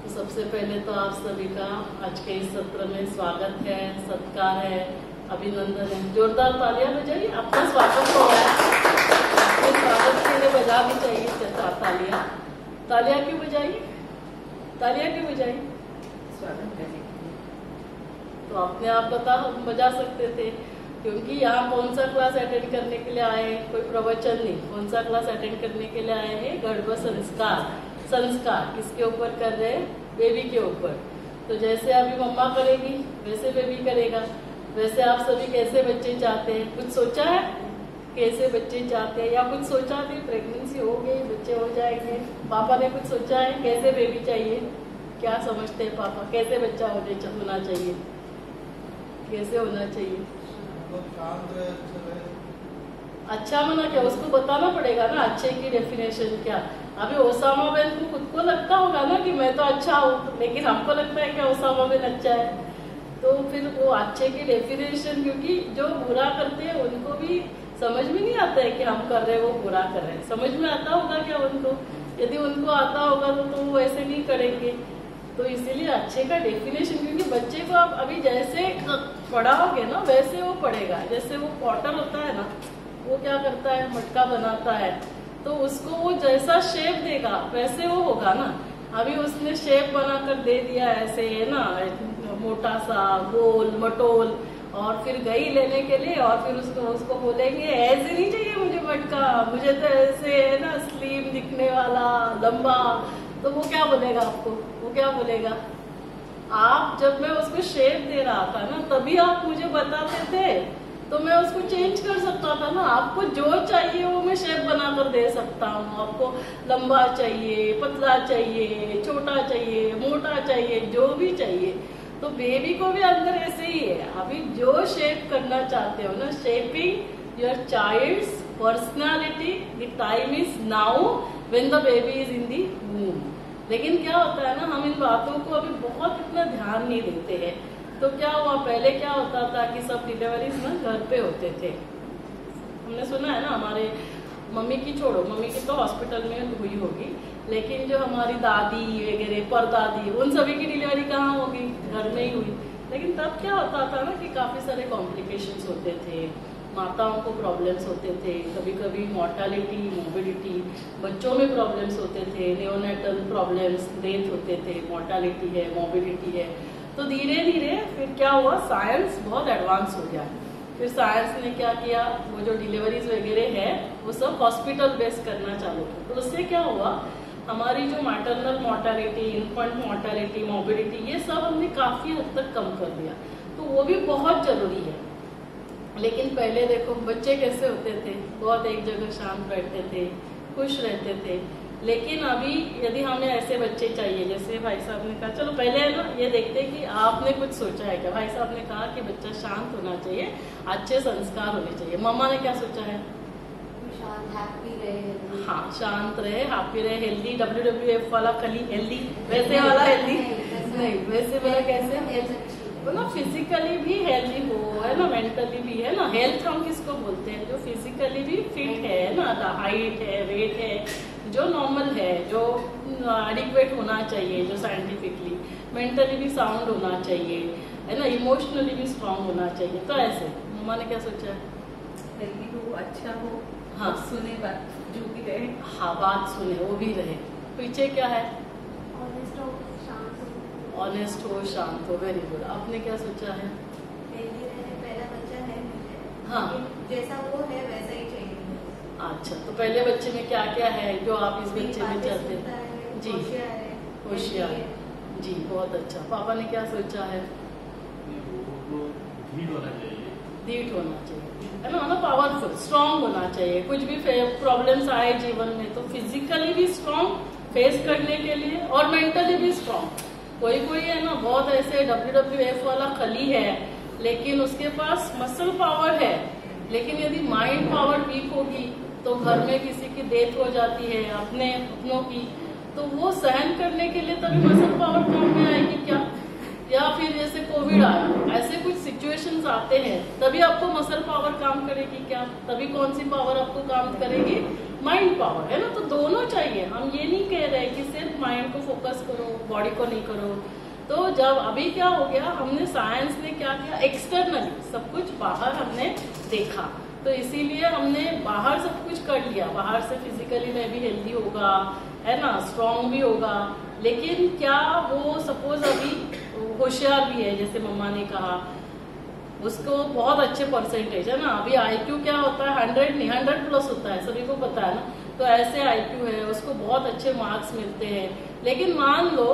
तो सबसे पहले तो आप सभी का आज के इस सत्र में स्वागत है, सत्कार है, अभिनंदन है। जोरदार तालियां बजाइए, आपका स्वागत हो रहा है। आपके स्वागत के लिए बजा भी चाहिए तालियां। तालियां क्यों बजाइए? तालियां क्यों बजाइए? स्वागत करने के लिए। तो अपने आप बजा सकते थे, क्योंकि यहाँ कौन सा क्लास अटेंड करने के लिए आए? कोई प्रवचन नहीं। कौन सा क्लास अटेंड करने के लिए आए हैं? गर्भ संस्कार। संस्कार किसके ऊपर कर रहे हैं? बेबी के ऊपर। तो जैसे अभी मम्मा करेगी वैसे बेबी करेगा। वैसे आप सभी कैसे बच्चे चाहते हैं? कुछ सोचा है कैसे बच्चे चाहते हैं? या कुछ सोचा भी प्रेगनेंसी हो गई बच्चे हो जाएंगे? पापा ने कुछ सोचा है कैसे बेबी चाहिए? क्या समझते हैं पापा, कैसे बच्चा होना चाहिए? कैसे होना चाहिए? अच्छा मना क्या? उसको बताना पड़ेगा ना अच्छे की डेफिनेशन क्या। अभी ओसामा बिन को खुद को लगता होगा ना कि मैं तो अच्छा हूँ, लेकिन हमको लगता है कि ओसामा बिन अच्छा है। तो फिर वो अच्छे की डेफिनेशन, क्योंकि जो बुरा करते हैं उनको भी समझ में नहीं आता है कि हम कर रहे हैं वो बुरा कर रहे हैं। समझ में आता होगा क्या उनको? यदि उनको आता होगा तो वो ऐसे नहीं करेंगे। तो इसीलिए अच्छे का डेफिनेशन, क्योंकि बच्चे को आप अभी जैसे पढ़ाओगे ना वैसे वो पढ़ेगा। जैसे वो पॉटर होता है ना, वो क्या करता है, मटका बनाता है, तो उसको वो जैसा शेप देगा वैसे वो होगा ना। अभी उसने शेप बनाकर दे दिया ऐसे है ना, मोटा सा गोल मटोल, और फिर गई लेने के लिए और फिर उसको बोलेंगे ऐसे नहीं चाहिए मुझे मटका, मुझे तो ऐसे है ना स्लिम दिखने वाला लंबा। तो वो क्या बोलेगा आपको? वो क्या बोलेगा? आप जब मैं उसको शेप दे रहा था ना तभी आप मुझे बताते थे, तो मैं उसको चेंज कर सकता था ना। आपको जो चाहिए वो मैं शेप बनाकर दे सकता हूँ। आपको लंबा चाहिए, पतला चाहिए, छोटा चाहिए, मोटा चाहिए, जो भी चाहिए। तो बेबी को भी अंदर ऐसे ही है। अभी जो शेप करना चाहते हो ना, shaping your child's personality, the time is now when the baby is in the womb. लेकिन क्या होता है ना, हम इन बातों को अभी बहुत इतना ध्यान नहीं देते हैं। तो क्या हुआ, पहले क्या होता था कि सब डिलीवरीज ना घर पे होते थे। हमने सुना है ना, हमारे मम्मी की छोड़ो, मम्मी की तो हॉस्पिटल में हुई होगी, लेकिन जो हमारी दादी वगैरह परदादी उन सभी की डिलीवरी कहाँ होगी? घर में ही हुई। लेकिन तब क्या होता था ना कि काफी सारे कॉम्प्लिकेशंस होते थे, माताओं को प्रॉब्लम्स होते थे, कभी कभी मॉर्टालिटी मोबिलिटी, बच्चों में प्रॉब्लम्स होते थे, नियोनेटल प्रॉब्लम्स, डेथ होते थे, मॉर्टालिटी है, मोबिलिटी है। तो धीरे धीरे फिर क्या हुआ, साइंस बहुत एडवांस हो गया। फिर साइंस ने क्या किया, वो जो डिलीवरीज वगैरह है वो सब हॉस्पिटल बेस करना चालू किया। तो उससे क्या हुआ, हमारी जो maternal mortality, infant mortality, mobility, ये सब हमने काफी हद तक कम कर दिया। तो वो भी बहुत जरूरी है। लेकिन पहले देखो बच्चे कैसे होते थे, बहुत एक जगह शांत बैठते थे, खुश रहते थे। लेकिन अभी यदि हमें ऐसे बच्चे चाहिए, जैसे भाई साहब ने कहा, चलो पहले है ना ये देखते हैं कि आपने कुछ सोचा है क्या। भाई साहब ने कहा कि बच्चा शांत होना चाहिए, अच्छे संस्कार होने चाहिए। मम्मा ने क्या सोचा है? शांत, हैप्पी रहे। हाँ, शांत रहे, हैप्पी रहे, हेल्दी, WWF वाला खली हेल्दी, वैसे वाला हेल्दी नहीं, वैसे वाला कैसे वो ना फिजिकली भी हेल्दी हो, है ना, मेंटली भी, है ना। हेल्थ हम किसको बोलते हैं? जो फिजिकली भी फिट है ना, हाइट है, वेट है, जो नॉर्मल है, जो एडिक्वेट होना चाहिए, जो साइंटिफिकली, मेंटली भी साउंड होना चाहिए, है ना, इमोशनली भी स्ट्रांग होना चाहिए। तो ऐसे मम्मा ने क्या सोचा? हेल्दी हो, अच्छा हो, हाँ, सुने बात, जो भी रहे, हाँ बात सुने, वो भी रहे। पीछे क्या है? ऑनेस्ट हो, शांत हो। Very good. आपने क्या सोचा है? पहला बच्चा है मुझे, हाँ, जैसा वो है वैसा ही चाहिए। अच्छा, तो पहले बच्चे में क्या क्या है जो आप इस बच्चे में चाहते हैं? जी, होशियार, जी, बहुत अच्छा। पापा ने क्या सोचा है? धीट होना चाहिए, है ना, पावरफुल, स्ट्रांग होना चाहिए। कुछ भी प्रॉब्लम्स आए जीवन में तो फिजिकली भी स्ट्रांग फेस करने के लिए, और मेंटली भी स्ट्रांग। कोई कोई है ना बहुत ऐसे WWF वाला खली है, लेकिन उसके पास मसल पावर है, लेकिन यदि माइंड पावर वीक होगी तो घर में किसी की डेथ हो जाती है, अपनों की, तो वो सहन करने के लिए तभी मसल पावर काम में आएगी क्या? या फिर जैसे कोविड आया, ऐसे कुछ सिचुएशंस आते हैं, तभी आपको मसल पावर काम करेगी क्या? तभी कौन सी पावर आपको काम करेगी? माइंड पावर है ना, तो दोनों चाहिए। हम ये नहीं कह रहे कि सिर्फ माइंड को फोकस करो, बॉडी को नहीं करो। तो जब अभी क्या हो गया, हमने साइंस ने क्या किया, एक्सटर्नली सब कुछ बाहर हमने देखा, तो इसीलिए हमने बाहर सब कुछ कर लिया। बाहर से फिजिकली में भी हेल्दी होगा, है ना, स्ट्रांग भी होगा, लेकिन क्या वो सपोज अभी होशियार भी है, जैसे मम्मा ने कहा, उसको बहुत अच्छे परसेंटेज है ना। अभी आईक्यू क्या होता है, 100 नहीं 100+ होता है, सभी को पता है ना। तो ऐसे आईक्यू है, उसको बहुत अच्छे मार्क्स मिलते हैं, लेकिन मान लो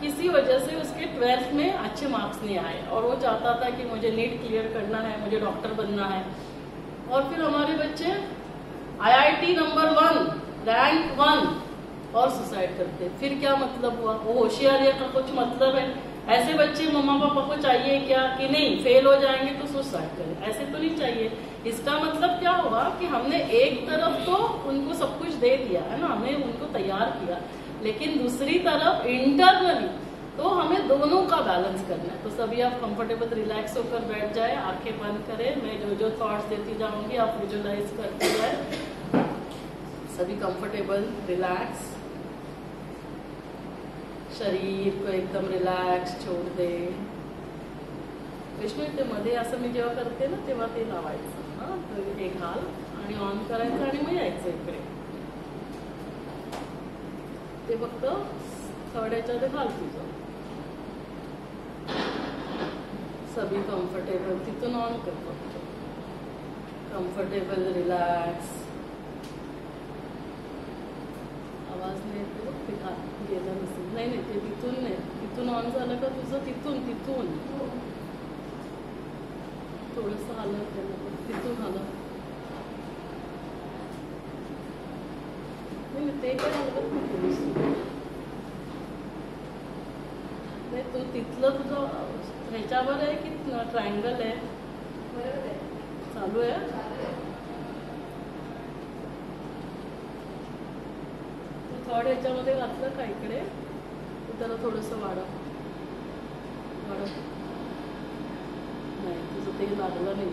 किसी वजह से उसके 12th में अच्छे मार्क्स नहीं आए और वो चाहता था कि मुझे नीट क्लियर करना है, मुझे डॉक्टर बनना है, और फिर हमारे बच्चे IIT नंबर 1, रैंक 1 और सुसाइड करते, फिर क्या मतलब हुआ? वो होशियारी का कुछ मतलब है? ऐसे बच्चे मम्मा पापा को चाहिए क्या कि नहीं फेल हो जाएंगे तो सुसाइड करें? ऐसे तो नहीं चाहिए। इसका मतलब क्या हुआ कि हमने एक तरफ तो उनको सब कुछ दे दिया है ना, हमने उनको तैयार किया, लेकिन दूसरी तरफ इंटरनली तो हमें दोनों का बैलेंस करना है। तो सभी आप कंफर्टेबल रिलैक्स होकर बैठ जाए, आंखें बंद करें, मैं जो जो थॉट्स देती जाऊंगी आप विजुअलाइज करते जाए। सभी कंफर्टेबल रिलैक्स, शरीर को एकदम रिलॅक्स छोड़ दे। विष्णू इथे मध्ये असं मी जेव्हा करते ना तेव्हा ते लावायचं, हा तर हे घाल आणि ऑन करायचं आणि मग यायचं इकडे, ते फक्त थर्ड याच्यात घाल तुझं। सभी कंफर्टेबल, तिथून ऑन कर फक्त, कंफर्टेबल रिलॅक्स, आवाज नाही येतो बघ, गेलं नसेल, नाही नाही ते तिथून नाही, तिथून ऑन झालं का तुझं, तिथून तिथून थोडंसं हलत तिथून हलत, नाही ते काय हलवत नाही थोडंसं, नाही तू तिथलं तुझं ह्याच्यावर आहे की ट्रायंगल आहे? बरोबर आहे, चालू आहे। थर्ड ह्याच्यामध्ये घातलं का इकडे, त्याला थोडंसं वाढव, नाही तुझं ते लागलं नाही।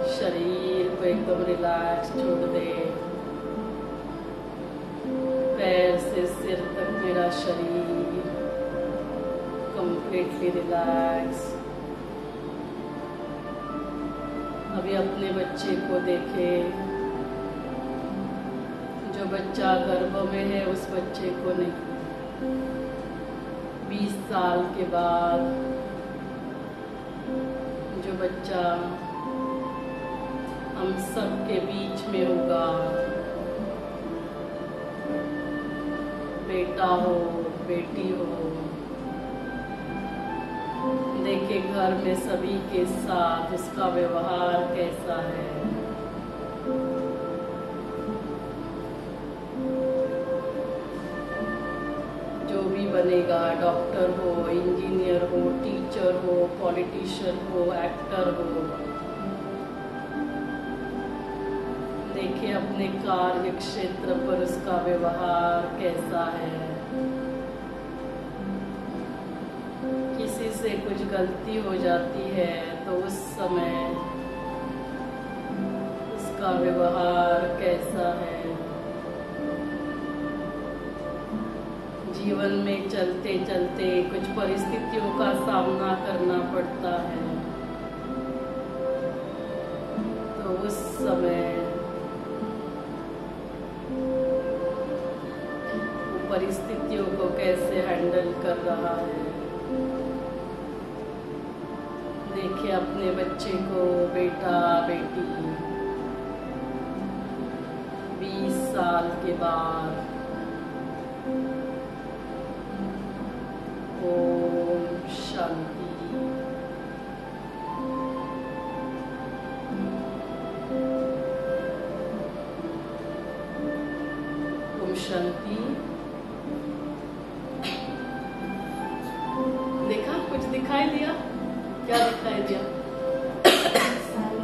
शरीर को एकदम रिलैक्स छोड़ दे, पैर से सिर तक मेरा शरीर कंप्लीटली रिलैक्स। अभी अपने बच्चे को देखे, जो बच्चा गर्भ में है उस बच्चे को नहीं, 20 साल के बाद जो बच्चा हम सब के बीच में होगा, बेटा हो बेटी हो, देखे घर में सभी के साथ उसका व्यवहार कैसा है। जो भी बनेगा, डॉक्टर हो, इंजीनियर हो, टीचर हो, पॉलिटिशियन हो, एक्टर हो, देखिए अपने कार्य क्षेत्र पर उसका व्यवहार कैसा है। से कुछ गलती हो जाती है तो उस समय उसका व्यवहार कैसा है, जीवन में चलते चलते कुछ परिस्थितियों का सामना करना पड़ता है तो उस समय वो परिस्थितियों को कैसे हैंडल कर रहा है। देखिए अपने बच्चे को, बेटा बेटी 20 साल के बाद ओम शांति। ओम शांति। देखा कुछ दिखाई दिया? क्या दिखाई दिया?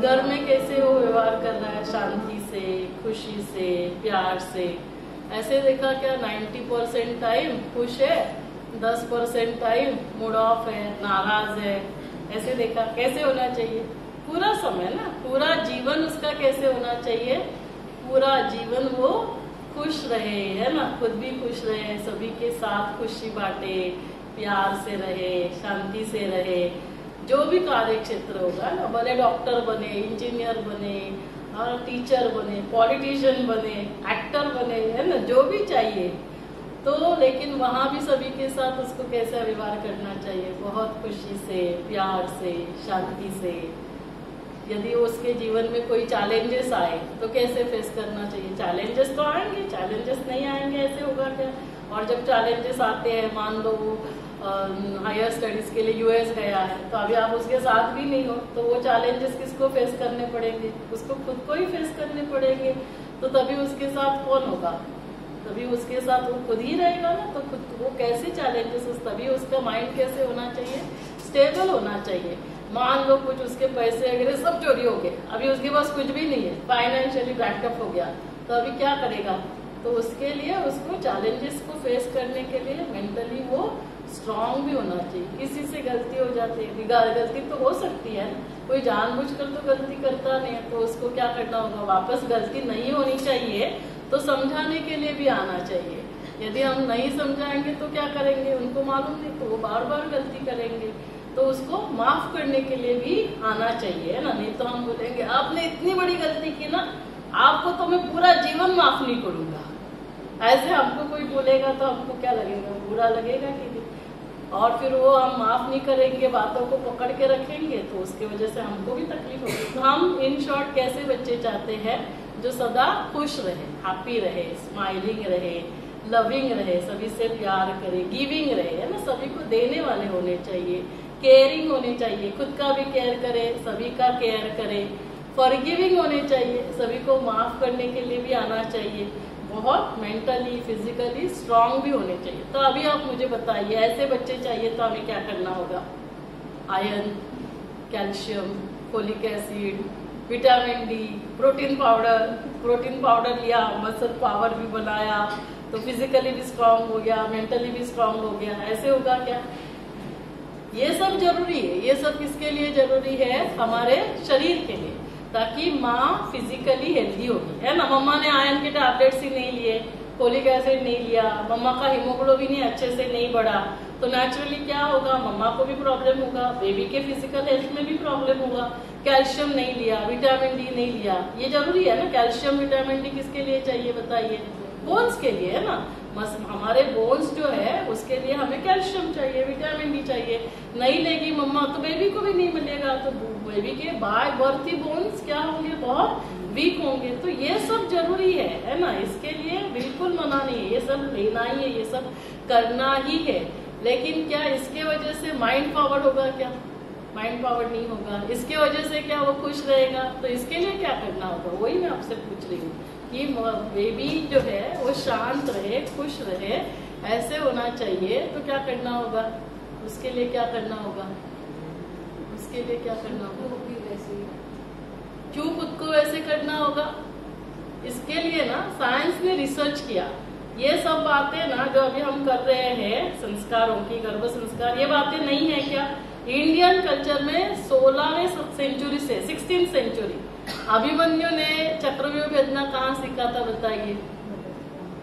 घर में कैसे वो व्यवहार कर रहा है, शांति से, खुशी से, प्यार से। ऐसे देखा क्या 90% टाइम खुश है, 10% टाइम मूड ऑफ है, नाराज है। ऐसे देखा कैसे होना चाहिए पूरा समय ना, पूरा जीवन उसका कैसे होना चाहिए, पूरा जीवन वो खुश रहे, है ना, खुद भी खुश रहे, सभी के साथ खुशी बांटे, प्यार से रहे, शांति से रहे। जो भी कार्य क्षेत्र होगा ना, भले डॉक्टर बने, इंजीनियर बने, टीचर बने, पॉलिटिशियन बने, एक्टर बने, है ना, जो भी चाहिए तो, लेकिन वहाँ भी सभी के साथ उसको कैसे व्यवहार करना चाहिए, बहुत खुशी से, प्यार से, शांति से। यदि उसके जीवन में कोई चैलेंजेस आए तो कैसे फेस करना चाहिए। चैलेंजेस तो आएंगे, चैलेंजेस नहीं आएंगे ऐसे होगा क्या। और जब चैलेंजेस आते हैं, मान लो हायर स्टडीज के लिए यूएस गया है तो अभी आप उसके साथ भी नहीं हो तो वो चैलेंजेस किसको फेस करने पड़ेंगे, उसको खुद को ही फेस करने पड़ेंगे। तो तभी उसके साथ कौन होगा, तभी उसके साथ वो खुद ही रहेगा ना। तो खुद वो कैसे चैलेंजेस, तभी उसका माइंड कैसे होना चाहिए, स्टेबल होना चाहिए। मान लो कुछ उसके पैसे वगैरह सब चोरी हो गए, अभी उसके पास कुछ भी नहीं है, फाइनेंशियली बैकअप हो गया, तो अभी क्या करेगा। तो उसके लिए उसको चैलेंजेस को फेस करने के लिए मेंटली वो स्ट्रांग भी होना चाहिए। किसी से गलती हो जाती है, गलती तो हो सकती है, कोई जानबूझकर तो गलती करता नहीं है, तो उसको क्या करना होगा, वापस गलती नहीं होनी चाहिए तो समझाने के लिए भी आना चाहिए। यदि हम नहीं समझाएंगे तो क्या करेंगे, उनको मालूम नहीं तो वो बार बार गलती करेंगे, तो उसको माफ करने के लिए भी आना चाहिए, है ना। नहीं तो हम बोलेंगे आपने इतनी बड़ी गलती की ना, आपको तो मैं पूरा जीवन माफ नहीं करूंगा। ऐसे हमको कोई बोलेगा तो हमको क्या लगेगा, बुरा लगेगा कि नहीं। और फिर वो हम माफ नहीं करेंगे, बातों को पकड़ के रखेंगे तो उसकी वजह से हमको भी तकलीफ होगी। तो हम इन शॉर्ट कैसे बच्चे चाहते हैं जो सदा खुश रहे, हैप्पी रहे, स्माइलिंग रहे, लविंग रहे, सभी से प्यार करे, गिविंग रहे, है ना, सभी को देने वाले होने चाहिए, केयरिंग होने चाहिए, खुद का भी केयर करे, सभी का केयर करे, फॉरगिविंग होने चाहिए, सभी को माफ करने के लिए भी आना चाहिए, बहुत मेंटली फिजिकली स्ट्रांग भी होने चाहिए। तो अभी आप मुझे बताइए ऐसे बच्चे चाहिए तो हमें क्या करना होगा। Iron, calcium, folic acid, vitamin D, protein powder लिया, मसल पावर भी बनाया तो फिजिकली भी स्ट्रांग हो गया, मेंटली भी स्ट्रांग हो गया। ऐसे होगा क्या, ये सब जरूरी है। ये सब किसके लिए जरूरी है, हमारे शरीर के लिए, ताकि माँ फिजिकली हेल्दी होगी, है ना। मम्मा ने आयरन के टैबलेट्स ही नहीं लिए, फोलिक एसिड नहीं लिया, मम्मा का हीमोग्लोबिन अच्छे से नहीं बढ़ा तो नेचुरली क्या होगा, मम्मा को भी प्रॉब्लम होगा, बेबी के फिजिकल हेल्थ में भी प्रॉब्लम होगा। कैल्शियम नहीं लिया, विटामिन डी नहीं लिया, ये जरूरी है ना। कैल्शियम विटामिन डी किसके लिए चाहिए बताइए, बोन्स के लिए, है ना। हमारे बोन्स जो है उसके लिए हमें कैल्शियम चाहिए, विटामिन डी चाहिए। नहीं लेगी मम्मा तो बेबी को भी नहीं मिलेगा, तो बेबी के बाय बर्थ ही बोन्स क्या होंगे, बहुत वीक होंगे। तो ये सब जरूरी है ना। इसके लिए बिल्कुल मना नहीं है, ये सब लेना ही है, ये सब करना ही है। लेकिन क्या इसके वजह से माइंड पावर होगा क्या, माइंड पावर नहीं होगा। इसके वजह से क्या वो खुश रहेगा, तो इसके लिए क्या करना होगा, वही मैं आपसे पूछ रही हूँ कि बेबी जो है वो शांत रहे, खुश रहे, ऐसे होना चाहिए। तो क्या करना होगा, उसके लिए क्या करना होगा, उसके लिए क्या करना होगा, क्यों खुद को वैसे करना होगा। इसके लिए ना साइंस ने रिसर्च किया, ये सब बातें ना जो अभी हम कर रहे हैं संस्कारों की, गर्भ संस्कार, ये बातें नहीं है क्या, इंडियन कल्चर में 16वीं सेंचुरी से 16th सेंचुरी अभिमन्यु ने चक्रव्यूह भेदना कहाँ सीखा था बताइए?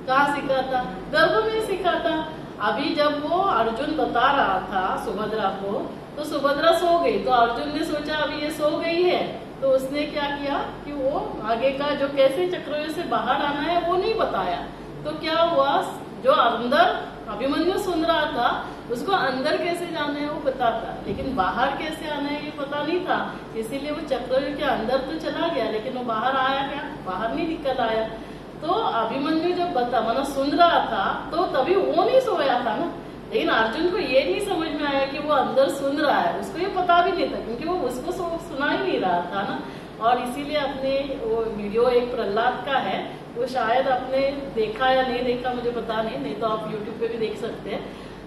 कहाँ सीखा था? गर्भ में सीखा था। अभी जब वो अर्जुन बता रहा था सुभद्रा को, तो सुभद्रा सो गई, तो अर्जुन ने सोचा अभी ये सो गई है, तो उसने क्या किया कि वो आगे का जो कैसे चक्रव्यूह से बाहर आना है वो नहीं बताया। तो क्या हुआ, जो अंदर अभिमन्यु सुन रहा था उसको अंदर कैसे जाना है वो पता था, लेकिन बाहर कैसे आना है ये पता नहीं था। इसीलिए वो चक्रव्यूह के अंदर तो चला गया, लेकिन वो बाहर आया क्या? बाहर नहीं निकल आया। तो अभिमन्यु जब मतलब सुन रहा था तो तभी वो नहीं सोया था ना, लेकिन अर्जुन को ये नहीं समझ में आया कि वो अंदर सुन रहा है, उसको ये पता भी नहीं था क्योंकि वो उसको सुना ही नहीं रहा था ना। और इसीलिए अपने वो वीडियो एक प्रहलाद का है, वो शायद आपने देखा या नहीं देखा मुझे पता नहीं तो आप यूट्यूब पे भी देख सकते हैं।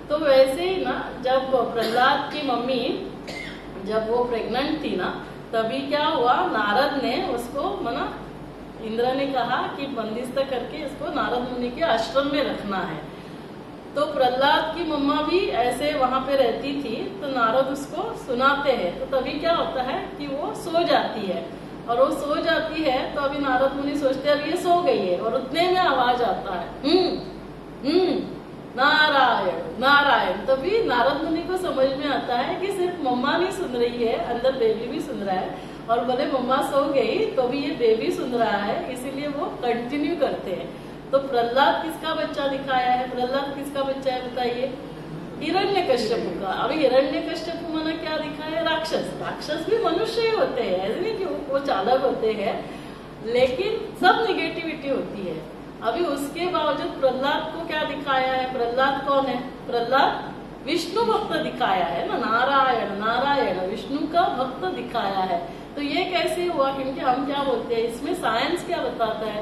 तो वैसे ही ना, जब प्रहलाद की मम्मी जब वो प्रेग्नेंट थी ना, तभी क्या हुआ, नारद ने उसको इंद्र ने कहा कि बंदिस्त करके इसको नारद मुनि के आश्रम में रखना है। तो प्रहलाद की मम्मा भी ऐसे वहां पे रहती थी, तो नारद उसको सुनाते हैं, तो तभी क्या होता है कि वो सो जाती है, और वो सो जाती है तो अभी नारद मुनि सोचते हैं अब ये सो गई है, और उतने में आवाज आता है नारायण नारायण। तभी नारद मुनि को समझ में आता है कि सिर्फ मम्मा नहीं सुन रही है, अंदर बेबी भी सुन रहा है, और भले मम्मा सो गई तो भी ये बेबी सुन रहा है, इसीलिए वो कंटिन्यू करते हैं। तो प्रहलाद किसका बच्चा दिखाया है? प्रहलाद किसका बच्चा है बताइए? हिरण्यकश्यप का। अभी हिरण्यकश्यप माना क्या दिखा है? राक्षस। राक्षस भी मनुष्य ही होते हैं, ऐसे नहीं कि वो चालाक होते हैं, लेकिन सब निगेटिविटी होती है। अभी उसके बावजूद प्रहलाद को क्या दिखाया है? प्रहलाद कौन है? प्रहलाद विष्णु भक्त दिखाया है ना, नारायण नारायण विष्णु का भक्त दिखाया है। तो ये कैसे हुआ? क्योंकि हम क्या बोलते हैं, इसमें साइंस क्या बताता है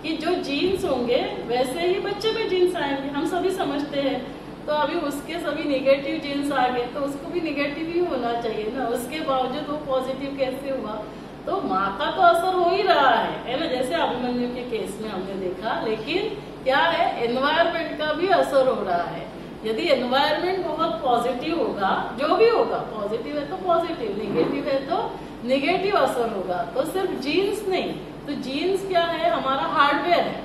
कि जो जीन्स होंगे वैसे ही बच्चे में जीन्स आएंगे, हम सभी समझते हैं। तो अभी उसके सभी नेगेटिव जीन्स आ गए, तो उसको भी नेगेटिव ही होना चाहिए ना, उसके बावजूद वो पॉजिटिव कैसे हुआ? तो माँ का तो असर हो ही रहा है ना, जैसे अभिमन्यु के केस में हमने देखा, लेकिन क्या है, एनवायरमेंट का भी असर हो रहा है। यदि एनवायरमेंट बहुत पॉजिटिव होगा, जो भी होगा, पॉजिटिव है तो पॉजिटिव, नेगेटिव है तो नेगेटिव असर होगा। तो सिर्फ जीन्स नहीं, तो जीन्स क्या है, हमारा हार्डवेयर है,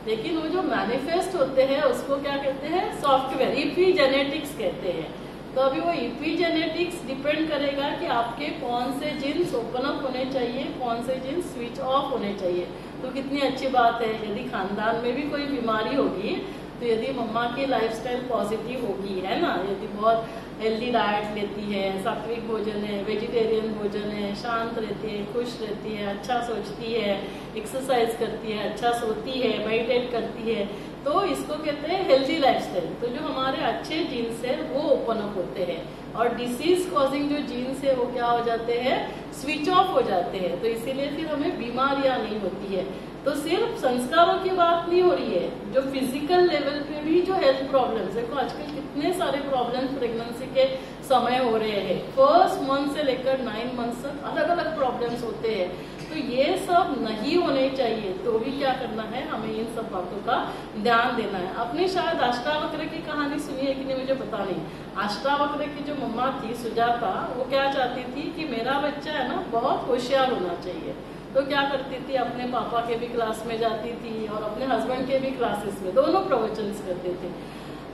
लेकिन वो जो मैनिफेस्ट होते हैं उसको क्या कहते हैं? सॉफ्टवेयर, इपीजेनेटिक्स कहते हैं। तो अभी वो इपीजेनेटिक्स डिपेंड करेगा कि आपके कौन से जीन्स ओपन अप होने चाहिए, कौन से जीन्स स्विच ऑफ होने चाहिए। तो कितनी अच्छी बात है, यदि खानदान में भी कोई बीमारी होगी, तो यदि मम्मा की लाइफस्टाइल पॉजिटिव होगी, है ना, यदि बहुत हेल्दी डाइट लेती है, सात्विक भोजन है, वेजिटेरियन भोजन है, शांत रहती है, खुश रहती है, अच्छा सोचती है, एक्सरसाइज करती है, अच्छा सोती है, मेडिटेट करती है, तो इसको कहते हैं हेल्दी लाइफस्टाइल। तो जो हमारे अच्छे जीन्स है वो ओपन अप होते हैं, और डिसीज कॉजिंग जो जीन्स है वो क्या हो जाते हैं? स्विच ऑफ हो जाते हैं। तो इसीलिए फिर हमें बीमारियां नहीं होती है। तो सिर्फ संस्कारों की बात नहीं हो रही है, जो फिजिकल लेवल पे भी जो हेल्थ प्रॉब्लम्स, देखो आजकल कितने सारे प्रॉब्लम्स प्रेगनेंसी के समय हो रहे हैं, फर्स्ट मंथ से लेकर 9 मंथ तक अलग अलग प्रॉब्लम्स होते हैं। तो ये सब नहीं होने चाहिए, तो भी क्या करना है, हमें इन सब बातों का ध्यान देना है। आपने शायद अष्टावक्र की कहानी सुनी है कि नहीं मुझे पता नहीं। अष्टावक्र की जो मम्मा थी सुजाता, वो क्या चाहती थी कि मेरा बच्चा है ना बहुत होशियार होना चाहिए। तो क्या करती थी, अपने पापा के भी क्लास में जाती थी और अपने हस्बैंड के भी क्लासेस में, दोनों प्रवचन करते थे।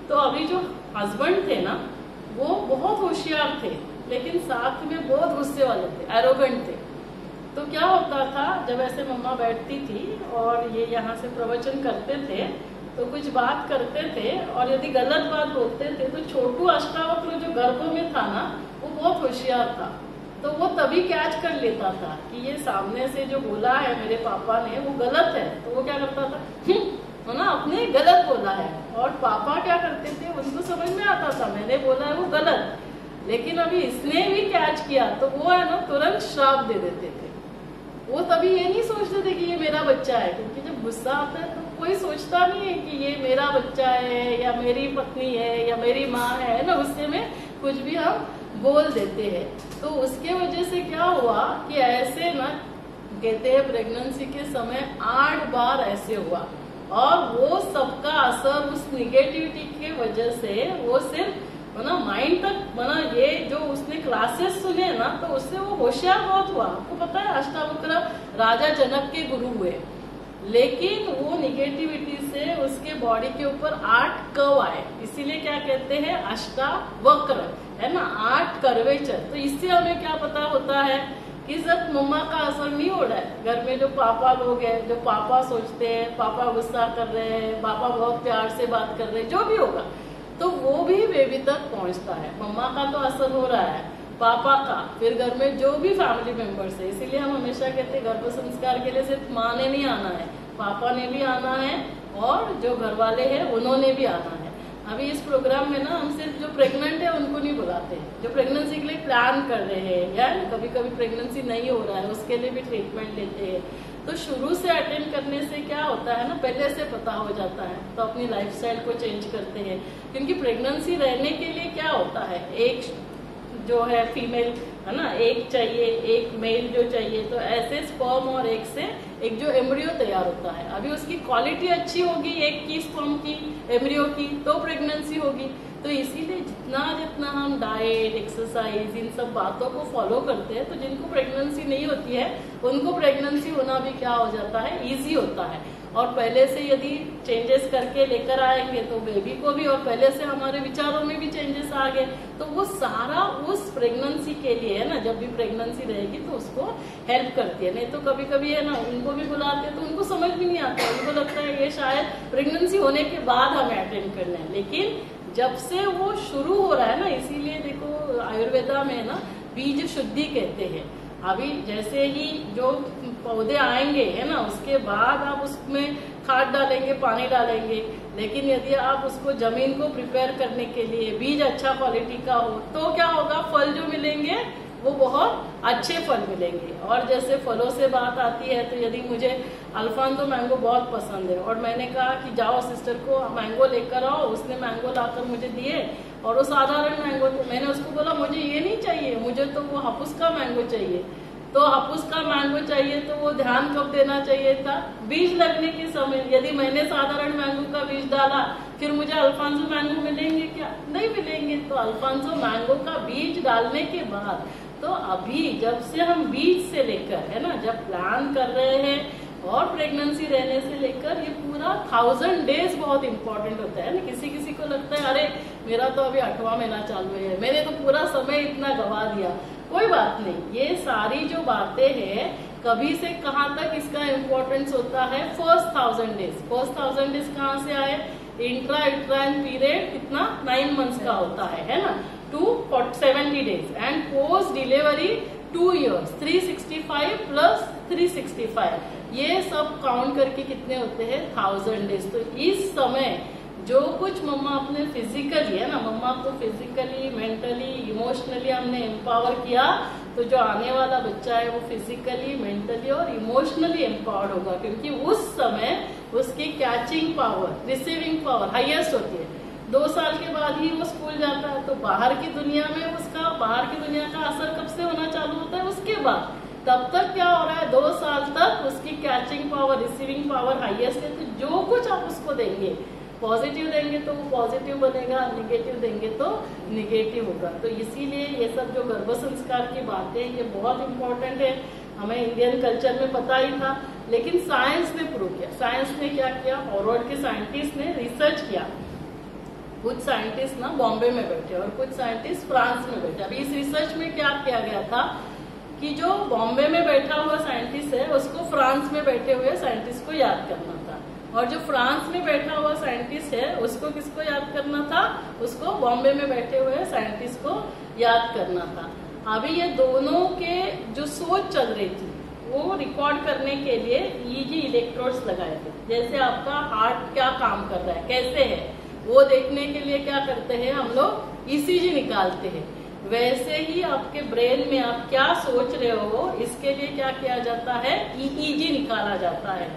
तो अभी जो हस्बैंड थे ना, वो बहुत होशियार थे, लेकिन साथ में बहुत गुस्से वाले थे, एरोगेंट थे। तो क्या होता था, जब ऐसे मम्मा बैठती थी और ये यहाँ से प्रवचन करते थे, तो कुछ बात करते थे, और यदि गलत बात बोलते थे तो छोटू अष्टावक्र जो गर्भ में था ना, वो बहुत होशियार था, तो वो तभी कैच कर लेता था कि ये सामने से जो बोला है मेरे पापा ने वो गलत है। तो वो क्या करता था, है ना, अपने गलत बोला है। और पापा क्या करते थे, उनको समझ में आता था मैंने बोला है वो गलत, लेकिन अभी इसने भी कैच किया तो वो है ना तुरंत श्राप दे देते थे। वो तभी ये नहीं सोचते थे कि ये मेरा बच्चा है, क्योंकि जब गुस्सा आता है तो कोई सोचता नहीं है कि ये मेरा बच्चा है या मेरी पत्नी है या मेरी माँ है ना, गुस्से में कुछ भी हम बोल देते हैं। तो उसके वजह से क्या हुआ कि ऐसे ना कहते हैं प्रेगनेंसी के समय 8 बार ऐसे हुआ, और वो सबका असर उस निगेटिविटी के वजह से वो सिर्फ ना माइंड तक ना ये जो उसने क्लासेस सुने ना तो उससे वो होशियार बहुत हुआ। आपको पता है अष्टावक्र राजा जनक के गुरु हुए, लेकिन वो निगेटिविटी से उसके बॉडी के ऊपर 8 कर्व आए, इसीलिए क्या कहते हैं अष्टावक्र, है ना, 8 कर्वेचर। तो इससे हमें क्या पता होता है कि जब मम्मा का असर नहीं हो रहा है, घर में जो पापा लोग हैं, जो पापा सोचते हैं, पापा गुस्सा कर रहे हैं, पापा बहुत प्यार से बात कर रहे हैं, जो भी होगा तो वो भी बेबी तक पहुंचता है। मम्मा का तो असर हो रहा है, पापा का, फिर घर में जो भी फैमिली मेंबर्स है। इसीलिए हम हमेशा कहते हैं गर्भ संस्कार के लिए सिर्फ माँ ने नहीं आना है, पापा ने भी आना है और जो घर वाले हैं उन्होंने भी आना है। अभी इस प्रोग्राम में ना हम सिर्फ जो प्रेग्नेंट है उनको नहीं बुलाते, जो प्रेगनेंसी के लिए प्लान कर रहे हैं या कभी कभी प्रेगनेंसी नहीं हो रहा है उसके लिए भी ट्रीटमेंट लेते हैं। तो शुरू से अटेंड करने से क्या होता है ना, पहले से पता हो जाता है तो अपनी लाइफस्टाइल को चेंज करते हैं। क्योंकि प्रेगनेंसी रहने के लिए क्या होता है, एक जो है फीमेल है ना, एक चाहिए, एक मेल जो चाहिए, तो ऐसे स्पर्म और एक से एक जो एम्ब्रियो तैयार होता है। अभी उसकी क्वालिटी अच्छी होगी एक की स्पर्म की, एम्ब्रियो की, तो प्रेगनेंसी होगी। तो इसीलिए जितना जितना हम डाइट, एक्सरसाइज, इन सब बातों को फॉलो करते हैं, तो जिनको प्रेगनेंसी नहीं होती है उनको प्रेगनेंसी होना भी क्या हो जाता है, इजी होता है। और पहले से यदि चेंजेस करके लेकर आएंगे तो बेबी को भी, और पहले से हमारे विचारों में भी चेंजेस आ गए तो वो सारा उस प्रेगनेंसी के लिए है ना, जब भी प्रेगनेंसी रहेगी तो उसको हेल्प करती है। नहीं तो कभी कभी है ना उनको भी बुलाते हैं तो उनको समझ भी नहीं आता, उनको लगता है ये शायद प्रेगनेंसी होने के बाद हमें अटेंड करना है, लेकिन जब से वो शुरू हो रहा है ना, इसीलिए देखो आयुर्वेदा में ना बीज शुद्धि कहते हैं। अभी जैसे ही जो पौधे आएंगे है ना, उसके बाद आप उसमें खाद डालेंगे, पानी डालेंगे, लेकिन यदि आप उसको जमीन को प्रिपेयर करने के लिए बीज अच्छा क्वालिटी का हो तो क्या होगा, फल जो मिलेंगे वो बहुत अच्छे फल मिलेंगे। और जैसे फलों से बात आती है तो यदि मुझे अल्फांसो मैंगो बहुत पसंद है और मैंने कहा कि जाओ सिस्टर को मैंगो लेकर आओ, उसने मैंगो लाकर मुझे दिए और वो साधारण मैंगो थे। मैंने उसको बोला मुझे ये नहीं चाहिए, मुझे तो वो हापुस का मैंगो चाहिए। तो हापुस का मैंगो चाहिए तो वो ध्यान कब देना चाहिए था, बीज लगने के समय। यदि मैंने साधारण मैंगो का बीज डाला फिर मुझे अल्फांसो मैंगो मिलेंगे क्या, नहीं मिलेंगे। तो अल्फांसो मैंगो का बीज डालने के बाद, तो अभी जब से हम बीज से लेकर है ना, जब प्लान कर रहे हैं और प्रेगनेंसी रहने से लेकर ये पूरा 1000 डेज बहुत इंपॉर्टेंट होता है ना। किसी किसी को लगता है अरे मेरा तो अभी 8वां महीना चालू है, मैंने तो पूरा समय इतना गवा दिया। कोई बात नहीं, ये सारी जो बातें हैं कभी से कहाँ तक इसका इम्पोर्टेंस होता है, फर्स्ट 1000 डेज। फर्स्ट 1000 डेज कहाँ से आए, इंट्रा यूट्राइन पीरियड कितना 9 मंथ्स का होता है ना, to 70 days and post delivery 2 years, 365 plus 365, ये सब काउंट करके कितने होते हैं 1000 डेज। तो इस समय जो कुछ मम्मा अपने फिजिकली है ना, मम्मा को फिजिकली, मेंटली, इमोशनली हमने एम्पावर किया, तो जो आने वाला बच्चा है वो फिजिकली, मेंटली और इमोशनली एम्पावर्ड होगा, क्योंकि उस समय उसकी catching power, receiving power highest होती है। 2 साल के बाद ही वो स्कूल जाता है, तो बाहर की दुनिया में उसका, बाहर की दुनिया का असर कब से होना चालू होता है, उसके बाद। तब तक क्या हो रहा है, 2 साल तक उसकी catching power, receiving power highest है। तो जो कुछ आप उसको देंगे, पॉजिटिव देंगे तो वो पॉजिटिव बनेगा, निगेटिव देंगे तो निगेटिव होगा। तो इसीलिए ये सब जो गर्भ संस्कार की बातें ये बहुत इंपॉर्टेंट है। हमें इंडियन कल्चर में पता ही था, लेकिन साइंस ने प्रूव किया। साइंस ने क्या किया, हार्वर्ड के साइंटिस्ट ने रिसर्च किया। कुछ साइंटिस्ट ना बॉम्बे में बैठे और कुछ साइंटिस्ट फ्रांस में बैठे। अभी इस रिसर्च में क्या किया गया था कि जो बॉम्बे में बैठा हुआ साइंटिस्ट है उसको फ्रांस में बैठे हुए साइंटिस्ट को याद करना था, और जो फ्रांस में बैठा हुआ साइंटिस्ट है उसको किसको याद करना था, उसको बॉम्बे में बैठे हुए साइंटिस्ट को याद करना था। अभी ये दोनों के जो सोच चल रही थी वो रिकॉर्ड करने के लिए ईजी इलेक्ट्रोड्स लगाए थे। जैसे आपका हार्ट क्या काम कर रहा है, कैसे है, वो देखने के लिए क्या करते हैं हम लोग, ईसीजी निकालते हैं। वैसे ही आपके ब्रेन में आप क्या सोच रहे हो इसके लिए क्या किया जाता है, ईईजी निकाला जाता है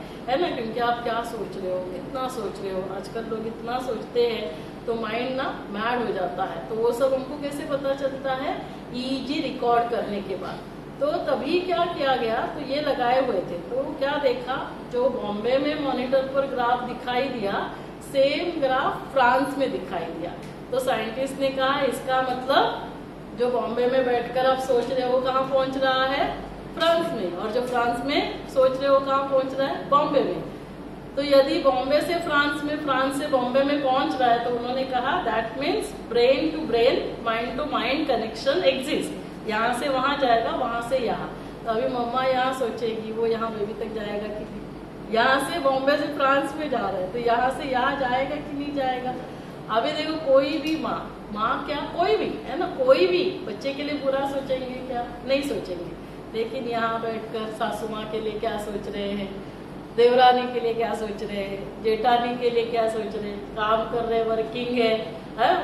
ना। क्योंकि आप क्या सोच रहे हो, कितना सोच रहे हो, आजकल लोग इतना सोचते हैं तो माइंड ना मैड हो जाता है। तो वो सब हमको कैसे पता चलता है, ईईजी रिकॉर्ड करने के बाद। तो तभी क्या किया गया, तो ये लगाए हुए थे, तो क्या देखा, जो बॉम्बे में मॉनिटर पर ग्राफ दिखाई दिया सेम ग्राफ फ्रांस में दिखाई दिया। तो साइंटिस्ट ने कहा इसका मतलब जो बॉम्बे में बैठकर आप सोच रहे हो वो कहाँ पहुंच रहा है, फ्रांस में, और जो फ्रांस में सोच रहे हो कहाँ पहुंच रहा है, बॉम्बे में। तो यदि बॉम्बे से फ्रांस में, फ्रांस से बॉम्बे में पहुंच रहा है, तो उन्होंने कहा that means brain to brain, mind to mind connection exist. यहाँ से वहां जाएगा, वहां से यहाँ। तो अभी मम्मा यहाँ सोचेगी वो यहाँ बेबी तक जाएगा कि नहीं, यहाँ से बॉम्बे से फ्रांस में जा रहा है तो यहाँ से यहाँ जाएगा कि नहीं जाएगा। अभी देखो कोई भी माँ क्या, कोई भी है ना, कोई भी बच्चे के लिए बुरा सोचेंगे क्या, नहीं सोचेंगे। लेकिन यहाँ बैठकर सासू माँ के लिए क्या सोच रहे हैं, देवरानी के लिए क्या सोच रहे हैं, जेठानी के लिए क्या सोच रहे हैं, काम कर रहे वर्किंग है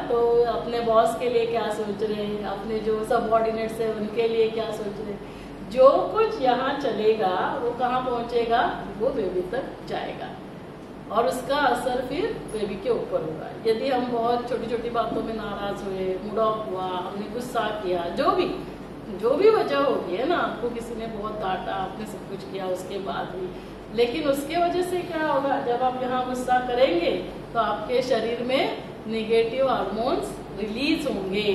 तो अपने बॉस के लिए क्या सोच रहे हैं, अपने जो सबऑर्डिनेट्स है उनके लिए क्या सोच रहे हैं। जो कुछ यहाँ चलेगा वो कहाँ पहुंचेगा, वो बेबी तक जाएगा और उसका असर फिर बेबी के ऊपर होगा। यदि हम बहुत छोटी छोटी बातों में नाराज हुए, मूड ऑफ हुआ, हमने गुस्सा किया, जो भी वजह होगी है ना, आपको किसी ने बहुत डांटा, आपने सब कुछ किया उसके बाद भी, लेकिन उसके वजह से क्या होगा, जब आप यहाँ गुस्सा करेंगे तो आपके शरीर में नेगेटिव हार्मोन्स रिलीज होंगे।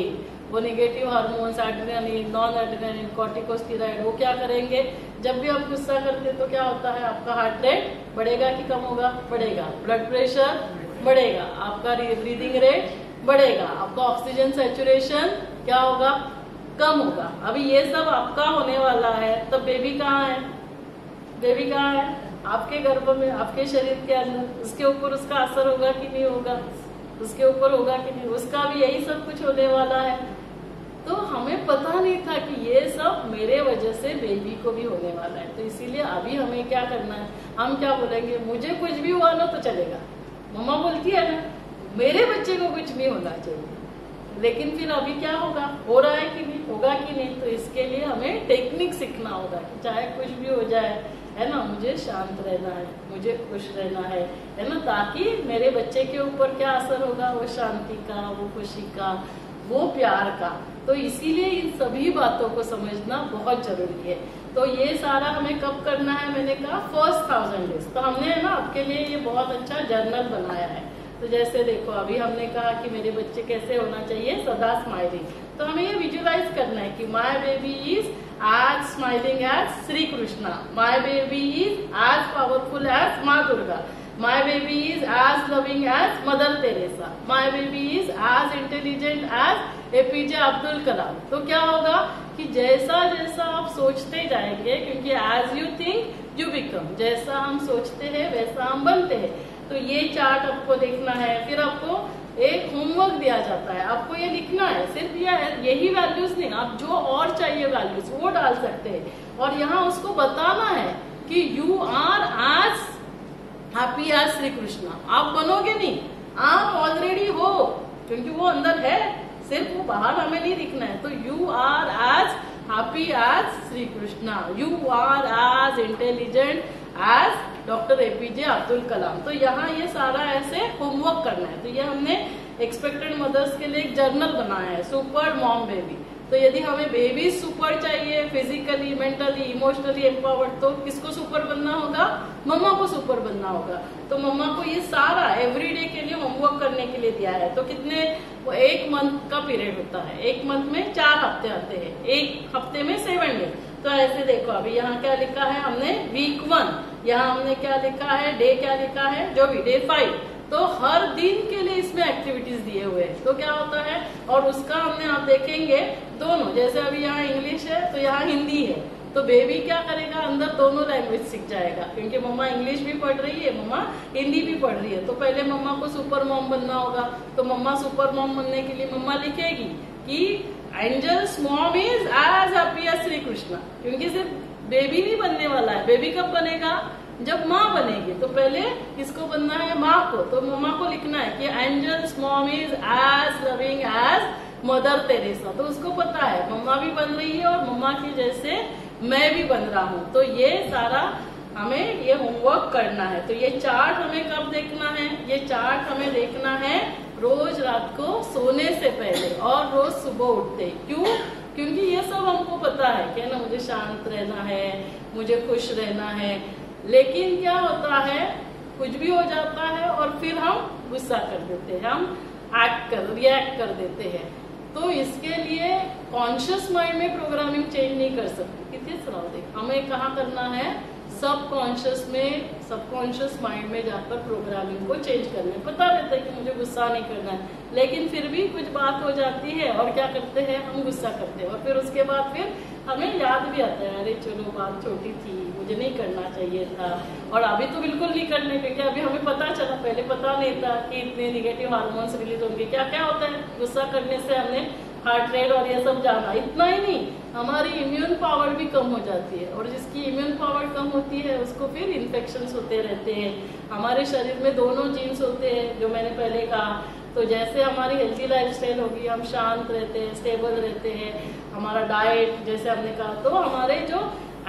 वो negative hormones adrenaline, non adrenaline, corticosteroid, वो क्या करेंगे, जब भी आप गुस्सा करते तो क्या होता है, आपका हार्ट रेट बढ़ेगा कि कम होगा, बढ़ेगा, ब्लड प्रेशर बढ़ेगा, आपका ब्रीदिंग रेट बढ़ेगा, आपका ऑक्सीजन सैचुरेशन क्या होगा, कम होगा। अभी ये सब आपका होने वाला है, तब बेबी कहाँ है, बेबी कहाँ है, आपके गर्भ में, आपके शरीर के अंदर। उसके ऊपर उसका असर होगा कि नहीं होगा, उसके ऊपर होगा कि नहीं, उसका भी यही सब कुछ होने वाला है। तो हमें पता नहीं था कि ये सब मेरे वजह से बेबी को भी होने वाला है। तो इसीलिए अभी हमें क्या करना है, हम क्या बोलेंगे, मुझे कुछ भी हुआ ना तो चलेगा, मम्मा बोलती है ना, मेरे बच्चे को कुछ नहीं होना चाहिए। लेकिन फिर अभी क्या होगा, हो रहा है कि नहीं, होगा कि नहीं। तो इसके लिए हमें टेक्निक सीखना होगा कि चाहे कुछ भी हो जाए है ना, मुझे शांत रहना है, मुझे खुश रहना है ना, ताकि मेरे बच्चे के ऊपर क्या असर होगा, वो शांति का, वो खुशी का, वो प्यार का। तो इसीलिए इन सभी बातों को समझना बहुत जरूरी है। तो ये सारा हमें कब करना है, मैंने कहा फर्स्ट 1000 डेज। तो हमने है ना आपके लिए ये बहुत अच्छा जर्नल बनाया है। तो जैसे देखो अभी हमने कहा कि मेरे बच्चे कैसे होना चाहिए, सदा स्माइलिंग। तो हमें ये विजुअलाइज करना है कि my baby is as smiling as Sri Krishna, my baby is as powerful as माँ Durga, my baby is as loving as Mother Teresa, my baby is as intelligent as APJ Abdul Kalam. तो क्या होगा कि जैसा जैसा आप सोचते जाएंगे, क्योंकि as you think you become, जैसा हम सोचते हैं वैसा हम बनते हैं। तो ये चार्ट आपको देखना है। फिर आपको एक होमवर्क दिया जाता है, आपको ये लिखना है, सिर्फ यही वैल्यूज नहीं, आप जो और चाहिए वैल्यूज वो डाल सकते हैं। और यहाँ उसको बताना है कि you are as happy as Shri Krishna. आप बनोगे नहीं, आप ऑलरेडी हो, क्योंकि वो अंदर है, सिर्फ वो बाहर हमें नहीं दिखना है। तो you are as happy as Shri Krishna, you are as intelligent as doctor APJ Abdul Kalam. तो यहाँ ये सारा ऐसे होमवर्क करना है। तो ये हमने एक्सपेक्टेड मदर्स के लिए एक जर्नल बनाया है, सुपर मॉम बेबी। तो यदि हमें बेबी सुपर चाहिए, फिजिकली, मेंटली, इमोशनली एम्पावर्ड, तो किसको सुपर बनना होगा, मम्मा को सुपर बनना होगा। तो मम्मा को ये सारा एवरीडे के लिए होमवर्क करने के लिए दिया है। तो कितने, वो 1 मंथ का पीरियड होता है, 1 मंथ में 4 हफ्ते आते हैं, 1 हफ्ते में 7 डे। तो ऐसे देखो अभी यहाँ क्या लिखा है हमने, वीक 1, यहाँ हमने क्या लिखा है, डे क्या लिखा है, जो भी डे 5। तो हर दिन के लिए इसमें एक्टिविटीज दिए हुए हैं। तो क्या होता है, और उसका हमने आप देखेंगे दोनों, जैसे अभी यहाँ इंग्लिश है तो यहाँ हिंदी है, तो बेबी क्या करेगा, अंदर दोनों लैंग्वेज सीख जाएगा, क्योंकि मम्मा इंग्लिश भी पढ़ रही है, मम्मा हिंदी भी पढ़ रही है। तो पहले मम्मा को सुपर मॉम बनना होगा, तो मम्मा सुपर मॉम बनने के लिए मम्मा लिखेगी कि angels mom is as happy as Shri Krishna, क्योंकि सिर्फ बेबी नहीं बनने वाला है। बेबी कब बनेगा, जब माँ बनेगी। तो पहले किसको बनना है, माँ को। तो मम्मा को लिखना है कि angels mom is as loving as Mother Teresa. तो उसको पता है मम्मा भी बन रही है और मम्मा की जैसे मैं भी बन रहा हूँ। तो ये सारा हमें ये होमवर्क करना है। तो ये चार्ट हमें कब देखना है, ये चार्ट हमें देखना है रोज रात को सोने से पहले और रोज सुबह उठते। क्यों, क्योंकि ये सब हमको पता है कि ना, मुझे शांत रहना है, मुझे खुश रहना है। लेकिन क्या होता है, कुछ भी हो जाता है और फिर हम गुस्सा कर देते हैं, हम रिएक्ट कर देते हैं। तो इसके लिए कॉन्शियस माइंड में प्रोग्रामिंग चेंज नहीं कर सकते। कितने सुनाओ देख, हमें कहाँ करना है, सबकॉन्शियस माइंड में जाकर प्रोग्रामिंग को चेंज करना है। पता रहता है कि मुझे गुस्सा नहीं करना है, लेकिन फिर भी कुछ बात हो जाती है और क्या करते हैं, हम गुस्सा करते हैं और फिर उसके बाद फिर हमें याद भी आता है, अरे चलो बात छोटी थी, मुझे नहीं करना चाहिए था। और अभी तो बिल्कुल नहीं करने, क्योंकि अभी हमें पता चला, पहले पता नहीं था कि इतने निगेटिव हार्मोन्स रिलीज होंगे। क्या क्या होता है गुस्सा करने से, हमने हार्ट रेट और ये सब जाना। इतना ही नहीं, हमारी इम्यून पावर भी कम हो जाती है, और जिसकी इम्यून पावर कम होती है उसको फिर इन्फेक्शंस होते रहते हैं। हमारे शरीर में दोनों जीन्स होते हैं, जो मैंने पहले कहा। तो जैसे हमारी हेल्थी लाइफस्टाइल होगी, हम शांत रहते हैं, स्टेबल रहते हैं, हमारा डाइट जैसे हमने कहा, तो हमारे जो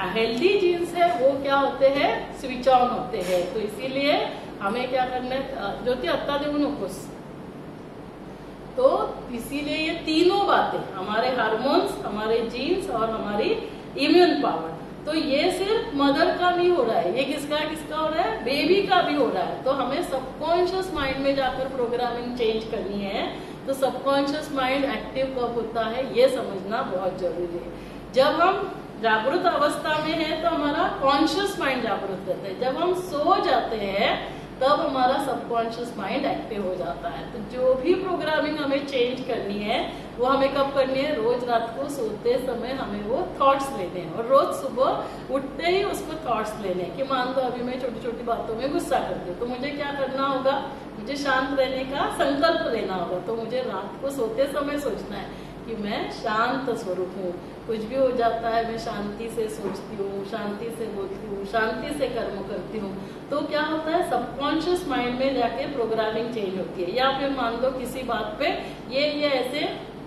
हेल्दी जीन्स है वो क्या होते हैं, स्विच ऑन होते हैं। तो इसीलिए हमें क्या करना है, ज्योति अत्ता देऊ नकोस। तो इसीलिए ये तीनों बातें, हमारे हार्मोन्स, हमारे जीन्स और हमारी इम्यून पावर, तो ये सिर्फ मदर का नहीं हो रहा है, ये किसका हो रहा है, बेबी का भी हो रहा है। तो हमें सबकॉन्शियस माइंड में जाकर प्रोग्रामिंग चेंज करनी है। तो सबकॉन्शियस माइंड एक्टिव कब होता है, ये समझना बहुत जरूरी है। जब हम जागृत अवस्था में है तो हमारा कॉन्शियस माइंड जागृत रहता है, जब हम सो जाते हैं तब हमारा सबकॉन्शियस माइंड एक्टिव हो जाता है। तो जो भी प्रोग्रामिंग हमें चेंज करनी है वो हमें कब करनी है, रोज रात को सोते समय हमें वो थॉट्स लेने हैं, और रोज सुबह उठते ही उसको थॉट्स लेने हैं। कि मान लो अभी मैं छोटी छोटी बातों में गुस्सा करती हूँ, तो मुझे क्या करना होगा, मुझे शांत रहने का संकल्प लेना होगा। तो मुझे रात को सोते समय सोचना है कि मैं शांत स्वरूप हूँ, कुछ भी हो जाता है मैं शांति से सोचती हूँ, शांति से बोलती हूँ, शांति से कर्म करती हूँ। तो क्या होता है, सबकॉन्शियस माइंड में जाके प्रोग्रामिंग चेंज होती है। या फिर मान लो किसी बात पे ये ऐसे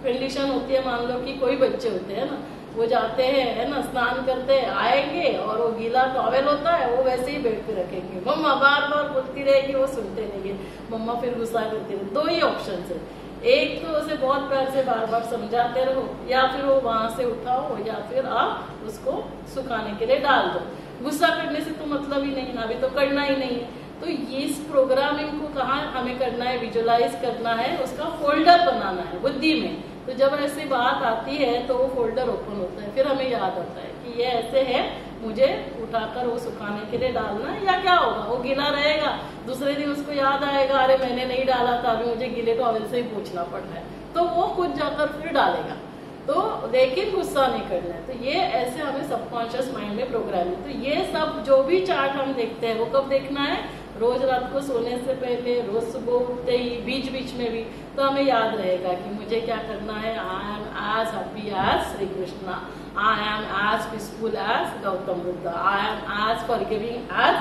कंडीशन होती है, मान लो कि कोई बच्चे होते हैं ना, वो जाते हैं है ना, स्नान करते हैं, आएंगे और वो गीला टॉवेल होता है वो वैसे ही बेड पे रखेंगे, मम्मा बार बार बोलती रहेगी, वो सुनते नहीं है, मम्मा फिर गुस्सा करती रहे। दो ही ऑप्शन है, एक तो उसे बहुत प्यार से बार बार समझाते रहो, या फिर वो वहां से उठाओ, या फिर आप उसको सुखाने के लिए डाल दो। गुस्सा करने से तो मतलब ही नहीं, अभी तो करना ही नहीं है। तो इस प्रोग्रामिंग को कहाँ हमें करना है, विजुअलाइज करना है, उसका फोल्डर बनाना है बुद्धि में। तो जब ऐसी बात आती है तो वो फोल्डर ओपन होता है, फिर हमें याद आता है कि ये ऐसे है, मुझे उठाकर वो सुखाने के लिए डालना है। या क्या होगा, वो गीला रहेगा, दूसरे दिन उसको याद आएगा, अरे मैंने नहीं डाला था, अभी मुझे गीले टॉवेल से ही पोंछना पड़ रहा है, तो वो खुद जाकर फिर डालेगा। तो लेकिन गुस्सा नहीं करना है। तो ये ऐसे हमें सबकॉन्शियस माइंड में प्रोग्रामिंग, तो ये सब जो भी चार्ट हम देखते हैं वो कब देखना है, रोज रात को सोने से पहले, रोज सुबह उठते ही, बीच बीच में भी। तो हमें याद रहेगा कि मुझे क्या करना है, I am as happy as Shri Krishna, I am as peaceful as Gautam Buddha, I am as forgiving as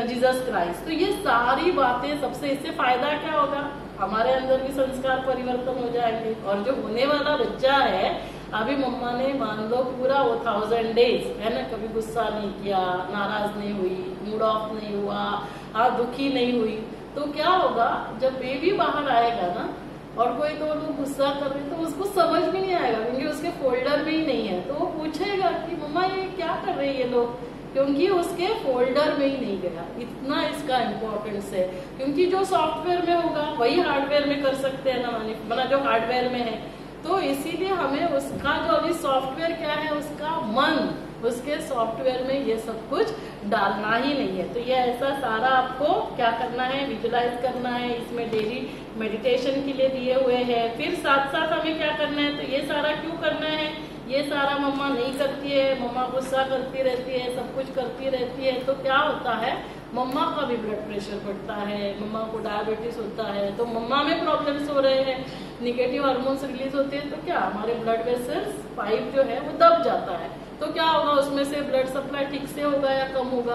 Jesus Christ. तो ये सारी बातें, सबसे इससे फायदा क्या होगा, हमारे अंदर भी संस्कार परिवर्तन हो जाएंगे। और जो होने वाला बच्चा है, अभी मम्मा ने मान लो पूरा वो 1000 डेज है ना, कभी गुस्सा नहीं किया, नाराज नहीं हुई, मूड ऑफ नहीं हुआ, दुखी नहीं हुई, तो क्या होगा, जब बेबी बाहर आएगा ना और कोई दो लोग गुस्सा कर रहे तो उसको समझ भी नहीं आएगा, क्योंकि उसके फोल्डर में ही नहीं है। तो वो पूछेगा कि मम्मा ये क्या कर रहे हैं ये लोग, क्योंकि उसके फोल्डर में ही नहीं गया। इतना इसका इम्पोर्टेंस है, क्योंकि जो सॉफ्टवेयर में होगा वही हार्डवेयर में कर सकते हैं ना, माने जो हार्डवेयर में है। तो इसीलिए हमें उसका जो अभी सॉफ्टवेयर क्या है, उसका मन, उसके सॉफ्टवेयर में ये सब कुछ डालना ही नहीं है। तो ये ऐसा सारा आपको क्या करना है, विजुलाइज करना है। इसमें डेली मेडिटेशन के लिए दिए हुए हैं। फिर साथ साथ हमें क्या करना है, तो ये सारा क्यों करना है, ये सारा मम्मा नहीं करती है, मम्मा गुस्सा करती रहती है, सब कुछ करती रहती है, तो क्या होता है, मम्मा का भी ब्लड प्रेशर बढ़ता है, मम्मा को डायबिटीज होता है, तो मम्मा में प्रॉब्लम्स हो रहे हैं, निगेटिव हार्मोन्स रिलीज होते हैं, तो क्या हमारे ब्लड वेसल्स पाइप जो है वो दब जाता है। तो क्या होगा, उसमें से ब्लड सप्लाई ठीक से होगा या कम होगा,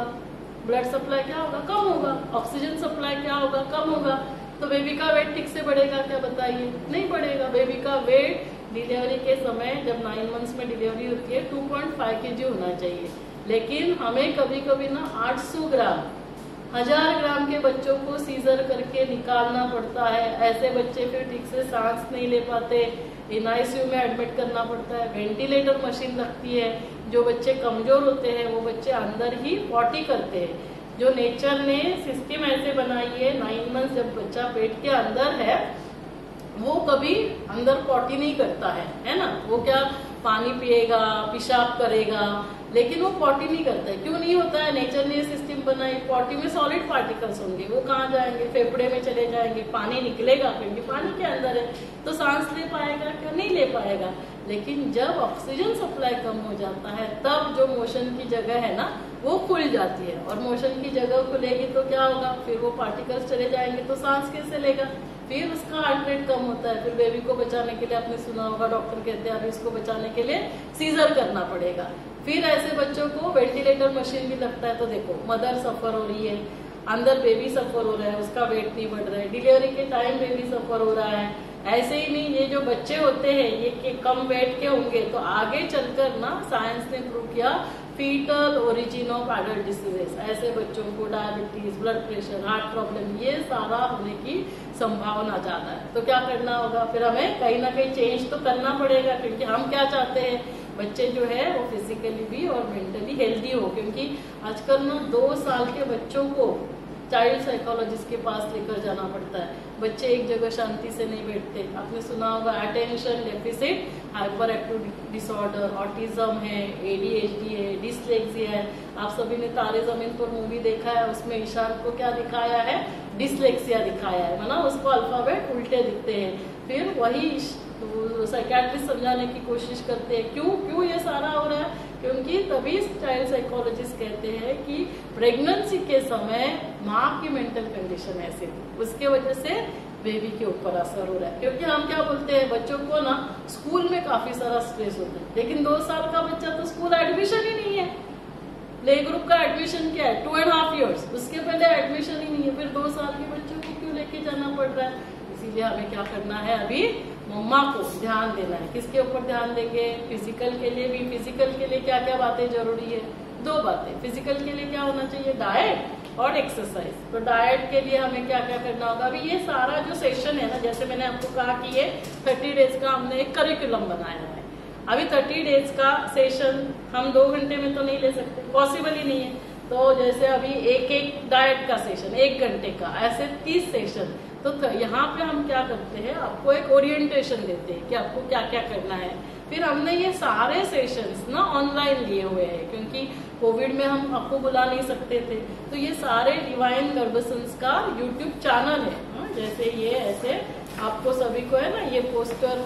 ब्लड सप्लाई क्या होगा, कम होगा, ऑक्सीजन सप्लाई क्या होगा, कम होगा। तो बेबी का वेट ठीक से बढ़ेगा क्या, बताइए, नहीं बढ़ेगा। बेबी का वेट डिलीवरी के समय, जब 9 मंथ्स में डिलीवरी होती है, 2.5 kg होना चाहिए, लेकिन हमें कभी कभी ना 800 ग्राम, 1000 ग्राम के बच्चों को सीजर करके निकालना पड़ता है। ऐसे बच्चे फिर ठीक से सांस नहीं ले पाते, NICU में एडमिट करना पड़ता है, वेंटिलेटर मशीन लगती है। जो बच्चे कमजोर होते हैं वो बच्चे अंदर ही पॉटी करते हैं। जो नेचर ने सिस्टम ऐसे बनाई है, 9 मंथ्स जब बच्चा पेट के अंदर है वो कभी अंदर पॉटी नहीं करता है ना। वो क्या पानी पिएगा, पेशाब करेगा, लेकिन वो पॉटी नहीं करता है। क्यों नहीं होता है? नेचर ने सिस्टम बनाई, पॉटी में सॉलिड पार्टिकल्स होंगे, वो कहाँ जाएंगे? फेफड़े में चले जाएंगे, पानी निकलेगा क्योंकि पानी के अंदर है, तो सांस ले पाएगा? क्यों नहीं ले पाएगा। लेकिन जब ऑक्सीजन सप्लाई कम हो जाता है तब जो मोशन की जगह है ना वो खुल जाती है, और मोशन की जगह खुलेगी तो क्या होगा? फिर वो पार्टिकल्स चले जाएंगे तो सांस कैसे लेगा? फिर उसका हार्ट रेट कम होता है। फिर बेबी को बचाने के लिए, आपने सुना होगा डॉक्टर कहते हैं अभी इसको बचाने के लिए सीजर करना पड़ेगा। फिर ऐसे बच्चों को वेंटिलेटर मशीन भी लगता है। तो देखो, मदर सफर हो रही है, अंदर बेबी सफर हो रहा है, उसका वेट नहीं बढ़ रहा है, डिलीवरी के टाइम बेबी सफर हो रहा है। ऐसे ही नहीं, ये जो बच्चे होते हैं ये कम वेट के होंगे तो आगे चलकर ना साइंस ने प्रूव किया fetal origin of adult diseases, ऐसे बच्चों को diabetes, blood pressure, heart problem, ये सारा होने की संभावना ज्यादा है। तो क्या करना होगा? फिर हमें कहीं ना कहीं चेंज तो करना पड़ेगा, क्योंकि हम क्या चाहते हैं? बच्चे जो है वो फिजिकली भी और मेंटली हेल्दी हो। क्योंकि आजकल ना 2 साल के बच्चों को चाइल्ड साइकोलॉजिस्ट के पास लेकर जाना पड़ता है। बच्चे एक जगह शांति से नहीं बैठते। आपने सुना होगा attention deficit hyper active disorder, autism है, ADHD है, डिसलेक्सिया है। आप सभी ने तारे जमीन पर मूवी देखा है, उसमें ईशान को क्या दिखाया है? डिसलेक्सिया दिखाया है, मतलब उसको अल्फाबेट उल्टे दिखते हैं। फिर वही साइकियाट्रिस्ट समझाने की कोशिश करते हैं क्यों ये सारा हो रहा है? क्योंकि तभी चाइल्ड साइकोलॉजिस्ट कहते हैं कि प्रेगनेंसी के समय माँ की मेंटल कंडीशन ऐसी थी, उसके वजह से बेबी के ऊपर असर हो रहा है। क्योंकि हम क्या बोलते हैं, बच्चों को ना स्कूल में काफी सारा स्ट्रेस होता है, लेकिन 2 साल का बच्चा तो स्कूल एडमिशन ही नहीं है। प्ले ग्रुप का एडमिशन क्या है? 2.5 years, उसके पहले एडमिशन ही नहीं है। फिर 2 साल के बच्चों को क्यों लेके जाना पड़ रहा है? इसीलिए हमें क्या करना है? अभी मम्मा को ध्यान देना है। किसके ऊपर ध्यान देंगे? फिजिकल के लिए भी। फिजिकल के लिए क्या क्या बातें जरूरी है? 2 बातें। फिजिकल के लिए क्या होना चाहिए? डाइट और एक्सरसाइज। तो डाइट के लिए हमें क्या क्या करना होगा? अभी ये सारा जो सेशन है ना, जैसे मैंने आपको कहा कि ये 30 डेज का हमने एक करिकुलम बनाया है। अभी 30 डेज का सेशन हम 2 घंटे में तो नहीं ले सकते, पॉसिबल ही नहीं है। तो जैसे अभी एक डाइट का सेशन 1 घंटे का, ऐसे 30 सेशन। तो यहाँ पे हम क्या करते हैं, आपको एक ओरिएंटेशन देते हैं कि आपको क्या क्या करना है। फिर हमने ये सारे सेशंस ना ऑनलाइन लिए हुए हैं, क्योंकि कोविड में हम आपको बुला नहीं सकते थे। तो ये सारे डिवाइन गर्भ संस्कार यूट्यूब चैनल है। जैसे ये ऐसे आपको सभी को है ना, ये पोस्टर,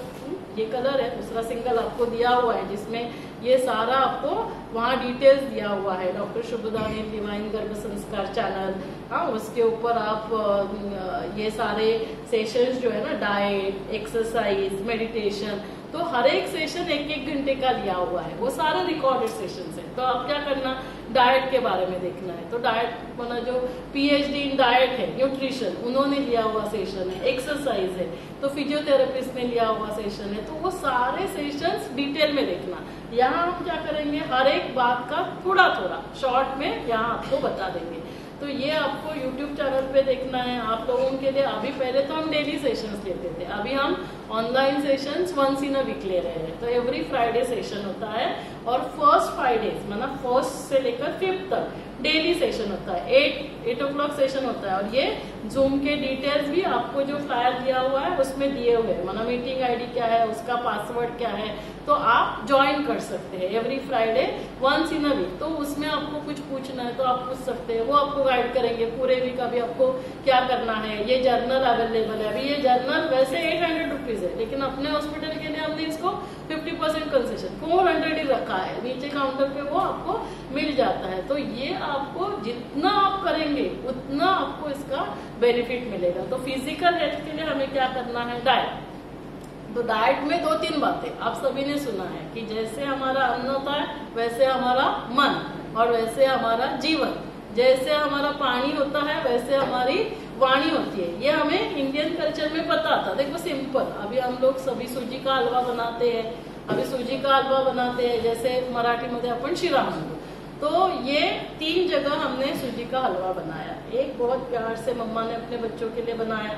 ये कलर है, दूसरा सिंगल आपको दिया हुआ है जिसमें ये सारा आपको वहाँ डिटेल्स दिया हुआ है। डॉक्टर शुभदानी डिवाइन गर्भ संस्कार चैनल, हाँ, उसके ऊपर आप ये सारे सेशंस जो है ना, डाइट, एक्सरसाइज, मेडिटेशन, तो हर एक सेशन 1-1 घंटे का लिया हुआ है। वो सारे रिकॉर्डेड सेशंस है। तो आप क्या करना, डाइट के बारे में देखना है। तो डाइट बना जो PhD इन डाइट है, न्यूट्रिशन, उन्होंने लिया हुआ सेशन है। एक्सरसाइज है तो फिजियोथेरेपिस्ट ने लिया हुआ सेशन है। तो वो सारे सेशंस डिटेल में देखना। यहाँ हम क्या करेंगे, हर एक बात का थोड़ा थोड़ा शॉर्ट में यहाँ आपको बता देंगे। तो ये आपको YouTube चैनल पे देखना है। आप लोगों के लिए अभी पहले तो हम डेली सेशंस लेते थे, अभी हम online sessions once in a week ले रहे हैं। तो एवरी फ्राइडे सेशन होता है और फर्स्ट 5 डेज मतलब 1st से लेकर 5th तक डेली सेशन होता है। 8 o'clock सेशन होता है। और ये जूम के डिटेल्स भी आपको जो फ्लायर दिया हुआ है उसमें दिए हुए हैं, मतलब मीटिंग ID क्या है, उसका पासवर्ड क्या है, तो आप ज्वाइन कर सकते हैं every Friday once in a week. तो उसमें आपको कुछ पूछना है तो आप पूछ सकते हैं, वो आपको गाइड करेंगे पूरे वीक। अभी आपको क्या करना है, ये जर्नल अवेलेबल है। अभी ये जर्नल वैसे 800 रुपीज है, लेकिन अपने हॉस्पिटल के लिए हमने इसको 50% कंसेशन 400 ही रखा है। नीचे काउंटर पे वो आपको मिल जाता है। तो ये आपको जितना आप करेंगे उतना आपको इसका बेनिफिट मिलेगा। तो फिजिकल हेल्थ के लिए हमें क्या करना है, डाइट। तो डाइट में 2-3 बातें आप सभी ने सुना है कि जैसे हमारा अन्न होता है वैसे हमारा मन, और वैसे हमारा जीवन। जैसे हमारा पानी होता है वैसे हमारी वाणी होती है। ये हमें इंडियन कल्चर में पता था। देखो सिंपल, अभी हम लोग सभी सूजी का हलवा बनाते हैं। अभी सूजी का हलवा बनाते हैं, जैसे मराठी मध्ये आपण शिरा म्हणतो। तो ये 3 जगह हमने सूजी का हलवा बनाया। एक बहुत प्यार से मम्मा ने अपने बच्चों के लिए बनाया,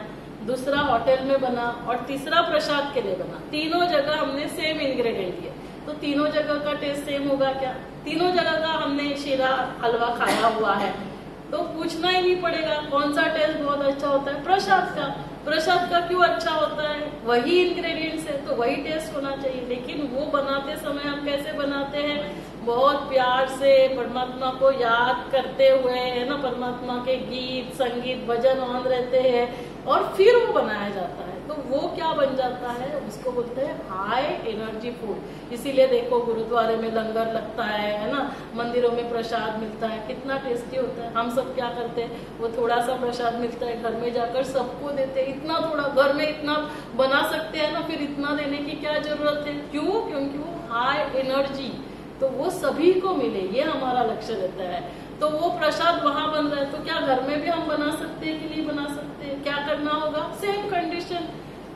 दूसरा होटल में बना, और तीसरा प्रसाद के लिए बना। तीनों जगह हमने सेम इंग्रेडिएंट दिए। तो तीनों जगह का टेस्ट सेम होगा क्या? तीनों जगह का हमने शीरा हलवा खाया हुआ है, तो पूछना ही नहीं पड़ेगा कौन सा टेस्ट बहुत अच्छा होता है, प्रसाद का। प्रसाद का क्यों अच्छा होता है? वही इंग्रेडिएंट्स है तो वही टेस्ट होना चाहिए। लेकिन वो बनाते समय हम कैसे बनाते हैं? बहुत प्यार से परमात्मा को याद करते हुए, है ना, परमात्मा के गीत संगीत भजन ऑन रहते हैं और फिर वो बनाया जाता है। तो वो क्या बन जाता है? उसको बोलते हैं हाई एनर्जी फूड। इसीलिए देखो गुरुद्वारे में लंगर लगता है ना, मंदिरों में प्रसाद मिलता है, कितना टेस्टी होता है। हम सब क्या करते हैं? वो थोड़ा सा प्रसाद मिलता है, घर में जाकर सबको देते हैं। इतना थोड़ा घर में इतना बना सकते हैं ना, फिर इतना देने की क्या जरूरत है? क्यों? क्योंकि वो हाई एनर्जी, तो वो सभी को मिले, ये हमारा लक्ष्य रहता है। तो वो प्रसाद वहां बन रहा है, तो क्या घर में भी हम बना सकते हैं कि नहीं बना सकते? क्या करना होगा? सेम कंडीशन,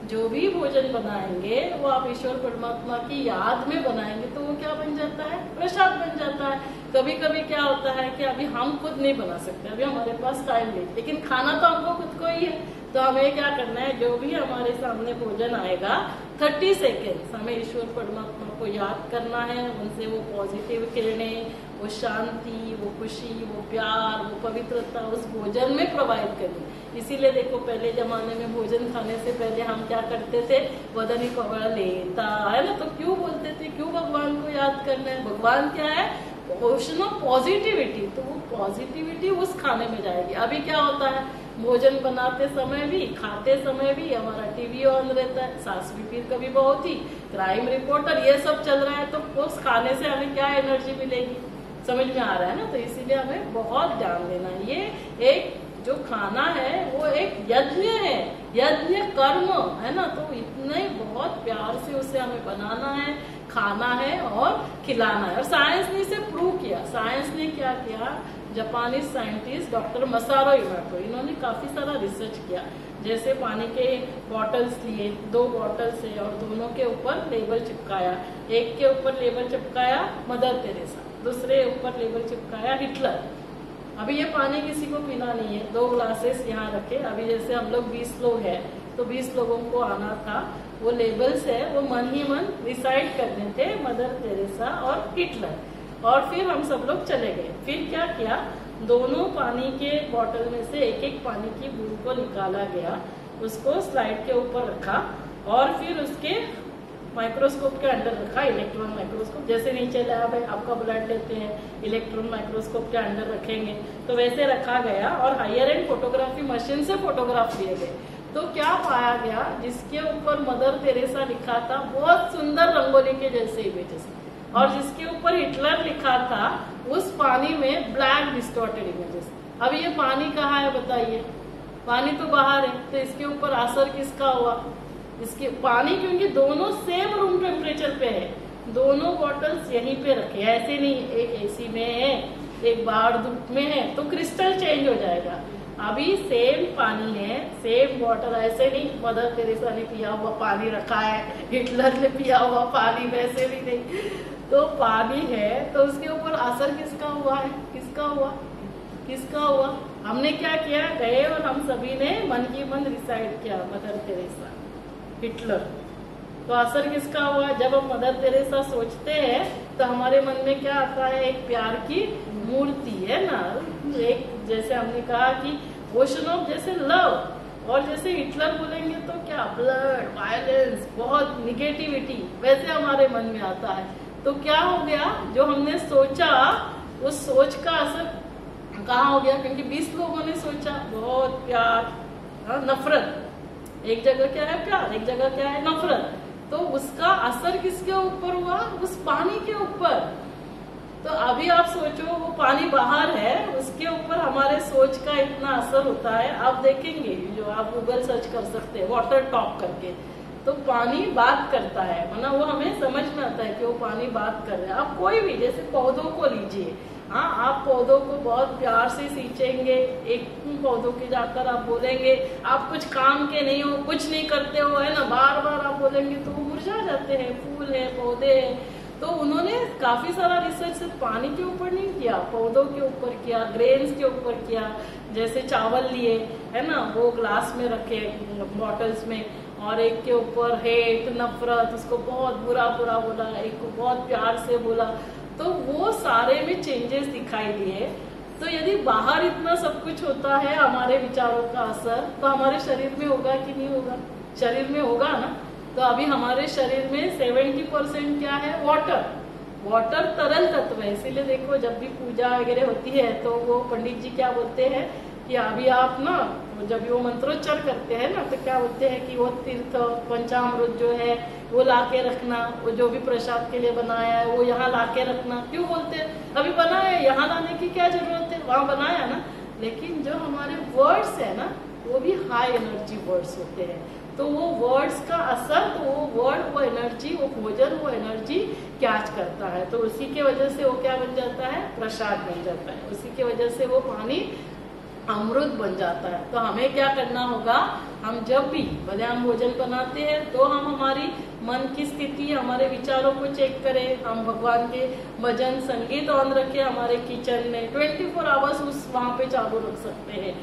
जो भी भोजन बनाएंगे वो आप ईश्वर परमात्मा की याद में बनाएंगे तो वो क्या बन जाता है? प्रसाद बन जाता है। कभी कभी क्या होता है कि अभी हम खुद नहीं बना सकते, अभी हमारे पास टाइम नहीं, लेकिन खाना तो हमको खुद को ही है। तो हमें क्या करना है? जो भी हमारे सामने भोजन आएगा 30 सेकेंड्स हमें ईश्वर परमात्मा को याद करना है, उनसे वो पॉजिटिव किरणें, वो शांति, वो खुशी, वो प्यार, वो पवित्रता उस भोजन में प्रोवाइड करनी। इसीलिए देखो पहले जमाने में भोजन खाने से पहले हम क्या करते थे? वदनी कवड़ा लेता, है ना, तो क्यों बोलते थे? क्यों भगवान को याद करना है? भगवान क्या है? ओशन ऑफ पॉजिटिविटी, तो वो पॉजिटिविटी उस खाने में जाएगी। अभी क्या होता है? भोजन बनाते समय भी खाते समय भी हमारा टीवी ऑन रहता है, सास भी फिर कभी बहुत ही क्राइम रिपोर्टर, ये सब चल रहा है। तो उस खाने से हमें क्या एनर्जी मिलेगी? समझ में आ रहा है ना? तो इसीलिए हमें बहुत ध्यान देना है। ये एक जो खाना है वो एक यज्ञ है, यज्ञ कर्म है ना, तो इतने बहुत प्यार से उसे हमें बनाना है, खाना है और खिलाना है। और साइंस ने इसे प्रूव किया। साइंस ने क्या किया? जापानी साइंटिस्ट डॉक्टर मसारो इमोटो, इन्होंने काफी सारा रिसर्च किया। जैसे पानी के बॉटल्स लिए, 2 बॉटल्स है और दोनों के ऊपर लेबल चिपकाया। एक के ऊपर लेबल चिपकाया मदर तेरेसा, दूसरे ऊपर लेबल चिपकाया हिटलर। अभी ये पानी किसी को पीना नहीं है, 2 ग्लासेस यहाँ रखे। अभी जैसे हम लोग 20 लोग हैं तो 20 लोगों को आना था, वो लेबल्स है वो मन ही मन डिसाइड करने थे, मदर तेरेसा और हिटलर। और फिर हम सब लोग चले गए। फिर क्या किया? दोनों पानी के बॉटल में से एक एक पानी की बूंद को निकाला गया, उसको स्लाइड के ऊपर रखा और फिर उसके माइक्रोस्कोप के अंदर रखा, इलेक्ट्रॉन माइक्रोस्कोप। जैसे नीचे लैब है, आपका ब्लड लेते हैं, इलेक्ट्रॉन माइक्रोस्कोप के अंदर रखेंगे, तो वैसे रखा गया और हायर एंड फोटोग्राफी मशीन से फोटोग्राफ लिए गए। तो क्या पाया गया? जिसके ऊपर मदर तेरेसा लिखा था बहुत सुंदर रंगोली के जैसे इमेजेस, और जिसके ऊपर हिटलर लिखा था उस पानी में ब्लैक डिस्टॉर्टेड इमेजेस। अब ये पानी कहाँ है बताइए? पानी तो बाहर है, तो इसके ऊपर असर किसका हुआ? इसके पानी, क्योंकि दोनों सेम रूम टेम्परेचर पे है, दोनों बॉटल्स यहीं पे रखे, ऐसे नहीं एक एसी में है एक बाहर धूप में है तो क्रिस्टल चेंज हो जाएगा। अभी सेम पानी है, सेम बॉटल, ऐसे नहीं मदर तेरेसा ने पिया हुआ पानी रखा है, हिटलर ने पिया हुआ पानी, वैसे भी नहीं। तो पानी है तो उसके ऊपर असर किसका हुआ है? किसका हुआ? किसका हुआ? हमने क्या किया? गए और हम सभी ने मन की मन डिसाइड किया मदर तेरेसा, हिटलर। तो असर किसका हुआ? जब हम मदर तेरेसा सोचते हैं तो हमारे मन में क्या आता है? एक प्यार की मूर्ति है ना, एक जैसे हमने कहा कि ओशन ऑफ जैसे लव, और जैसे हिटलर बोलेंगे तो क्या? ब्लड, वायलेंस, बहुत निगेटिविटी, वैसे हमारे मन में आता है। तो क्या हो गया? जो हमने सोचा उस सोच का असर कहाँ हो गया? क्योंकि 20 लोगों ने सोचा बहुत प्यार, नफरत, एक जगह क्या है प्यार, एक जगह क्या है नफरत, तो उसका असर किसके ऊपर हुआ? उस पानी के ऊपर। तो अभी आप सोचो वो पानी बाहर है, उसके ऊपर हमारे सोच का इतना असर होता है। आप देखेंगे, जो आप गूगल सर्च कर सकते हैं वाटर टॉक करके, तो पानी बात करता है, वरना वो हमें समझ में आता है कि वो पानी बात कर रहा है। आप कोई भी, जैसे पौधों को लीजिए, हाँ, आप पौधों को बहुत प्यार से सींचेंगे, एक पौधों के जाकर आप बोलेंगे आप कुछ काम के नहीं हो, कुछ नहीं करते हो, है ना, बार बार आप बोलेंगे तो वो मुरझा जाते हैं। फूल है, पौधे हैं। तो उन्होंने काफी सारा रिसर्च सिर्फ पानी के ऊपर नहीं किया, पौधों के ऊपर किया, ग्रेन्स के ऊपर किया। जैसे चावल लिए, है ना, वो ग्लास में रखे बॉटल्स में, और एक के ऊपर हेट, नफरत, उसको बहुत बुरा बुरा बोला, एक को बहुत प्यार से बोला, तो वो सारे में चेंजेस दिखाई दिए। तो यदि बाहर इतना सब कुछ होता है हमारे विचारों का असर, तो हमारे शरीर में होगा कि नहीं होगा? शरीर में होगा ना। तो अभी हमारे शरीर में 70% क्या है? वाटर। वाटर तरल तत्व है, इसीलिए देखो जब भी पूजा वगैरह होती है तो वो पंडित जी क्या बोलते हैं कि अभी आप ना जब वो मंत्रोच्चार करते हैं ना, तो क्या बोलते हैं कि वो तीर्थ पंचामृत जो है वो लाके रखना, वो जो भी प्रसाद के लिए बनाया है वो यहाँ लाके रखना। क्यों बोलते हैं? अभी बनाया है, यहाँ लाने की क्या जरूरत है, वहां बनाया ना। लेकिन जो हमारे वर्ड्स है ना, वो भी हाई एनर्जी वर्ड्स होते हैं। तो वो वर्ड्स का असर, तो वो वर्ड, वो एनर्जी, वो भोजन, वो एनर्जी कैच करता है। तो उसी के वजह से वो क्या बन जाता है? प्रसाद बन जाता है। उसी के वजह से वो पानी अमृत बन जाता है। तो हमें क्या करना होगा? हम जब भी भले हम भोजन बनाते हैं तो हम हमारी मन की स्थिति, हमारे विचारों को चेक करें। हम भगवान के भजन संगीत ऑन रखें हमारे किचन में, 24 आवर्स उस वहां पे चालू रख सकते हैं।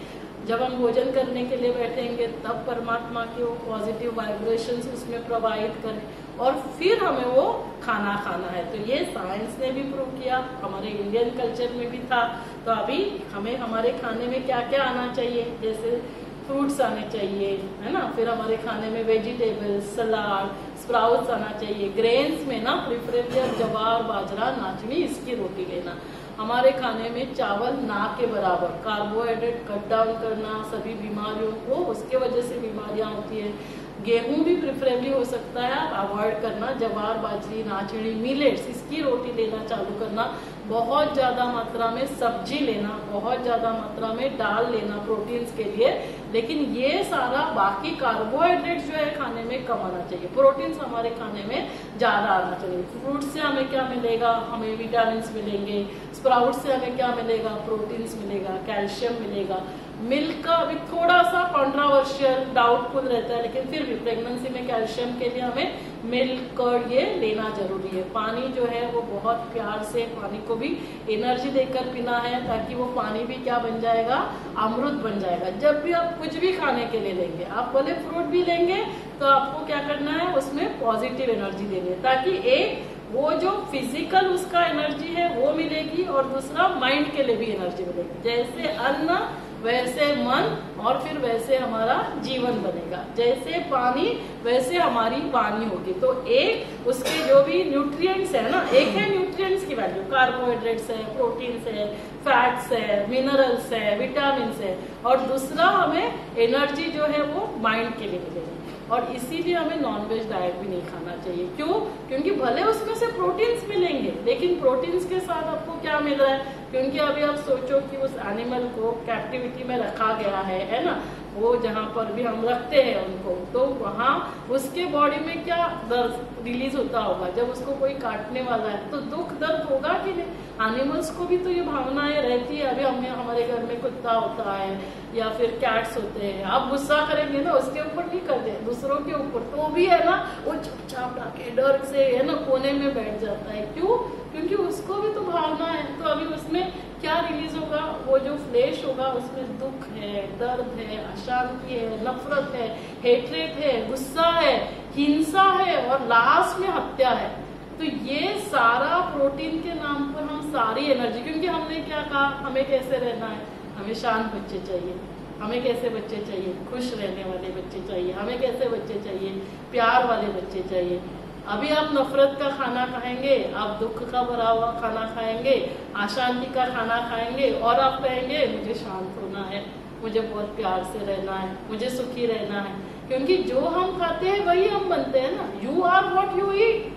जब हम भोजन करने के लिए बैठेंगे तब परमात्मा के वो पॉजिटिव वाइब्रेशंस उसमें प्रवाहित करें और फिर हमें वो खाना खाना है। तो ये साइंस ने भी प्रूव किया, हमारे इंडियन कल्चर में भी था। तो अभी हमें हमारे खाने में क्या क्या आना चाहिए? जैसे फ्रूट्स आने चाहिए, है ना। फिर हमारे खाने में वेजिटेबल्स, सलाद, स्प्राउट्स आना चाहिए। ग्रेन्स में ना प्रिफरेबली ज्वार, बाजरा, नाचनी, इसकी रोटी लेना। हमारे खाने में चावल ना के बराबर, कार्बोहाइड्रेट कट डाउन करना, सभी बीमारियों को, उसके वजह से बीमारियां होती है। गेहूं भी प्रिफरेबली हो सकता है आप अवॉइड करना, ज्वार, बाजरी, नाचनी, मिलेट्स, इसकी रोटी लेना चालू करना। बहुत ज्यादा मात्रा में सब्जी लेना, बहुत ज्यादा मात्रा में दाल लेना प्रोटीन्स के लिए। लेकिन ये सारा बाकी कार्बोहाइड्रेट जो है खाने में कम आना चाहिए, प्रोटीन्स हमारे खाने में ज्यादा आना चाहिए। फ्रूट से हमें क्या मिलेगा? हमें विटामिन मिलेंगे। स्प्राउट से हमें क्या मिलेगा? प्रोटीन्स मिलेगा, कैल्शियम मिलेगा। मिल्क का अभी थोड़ा सा कॉन्ट्रावर्शियल, डाउटफुल रहता है, लेकिन फिर भी प्रेगनेंसी में कैल्शियम के लिए हमें मिल्क, कर्ड ये लेना जरूरी है। पानी जो है वो बहुत प्यार से, पानी को भी एनर्जी देकर पीना है, ताकि वो पानी भी क्या बन जाएगा? अमृत बन जाएगा। जब भी आप कुछ भी खाने के लिए लेंगे, आप भले फ्रूट भी लेंगे, तो आपको क्या करना है? उसमें पॉजिटिव एनर्जी देनी है, ताकि एक वो जो फिजिकल उसका एनर्जी है वो मिलेगी और दूसरा माइंड के लिए भी एनर्जी मिलेगी। जैसे अन्न वैसे मन और फिर वैसे हमारा जीवन बनेगा। जैसे पानी वैसे हमारी वाणी होगी। तो एक उसके जो भी न्यूट्रिएंट्स है ना, एक है न्यूट्रिएंट्स की वैल्यू, कार्बोहाइड्रेट्स है, प्रोटीन्स है, फैट्स है, मिनरल्स है, विटामिन है, और दूसरा हमें एनर्जी जो है वो माइंड के लिए मिलेगी। और इसीलिए हमें नॉनवेज डाइट भी नहीं खाना चाहिए। क्यों? क्योंकि भले उसमें से प्रोटीन्स मिलेंगे, लेकिन प्रोटीन्स के साथ आपको क्या मिल रहा है? क्योंकि अभी आप सोचो कि उस एनिमल को कैप्टिविटी में रखा गया है ना, वो जहाँ पर भी हम रखते हैं उनको, तो वहाँ उसके बॉडी में क्या दर्द रिलीज होता होगा जब उसको कोई काटने वाला है, तो दुख दर्द होगा कि नहीं? एनिमल्स को भी तो ये भावनाएं रहती है। अभी हमारे घर में कुत्ता होता है या फिर कैट्स होते हैं, आप गुस्सा करेंगे ना उसके ऊपर नहीं करते, दूसरों के ऊपर, तो भी है ना वो चुपचाप लाके डर से है ना कोने में बैठ जाता है। क्यों? क्योंकि उसको भी तो भावना है। तो अभी उसमें क्या रिलीज होगा? वो जो फ्लैश होगा उसमें दुख है, दर्द है, अशांति है, नफरत है, हेट्रेट है, गुस्सा है, हिंसा है और लास्ट में हत्या है। तो ये सारा प्रोटीन के नाम पर हम सारी एनर्जी, क्योंकि हमने क्या कहा? हमें कैसे रहना है? हमें शांत बच्चे चाहिए। हमें कैसे बच्चे चाहिए? खुश रहने वाले बच्चे चाहिए। हमें कैसे बच्चे चाहिए? प्यार वाले बच्चे चाहिए। अभी आप नफरत का खाना खाएंगे, आप दुख का भरा हुआ खाना खाएंगे, अशांति का खाना खाएंगे, और आप कहेंगे मुझे शांत होना है, मुझे बहुत प्यार से रहना है, मुझे सुखी रहना है। क्योंकि जो हम खाते हैं वही हम बनते हैं ना। You are what you eat.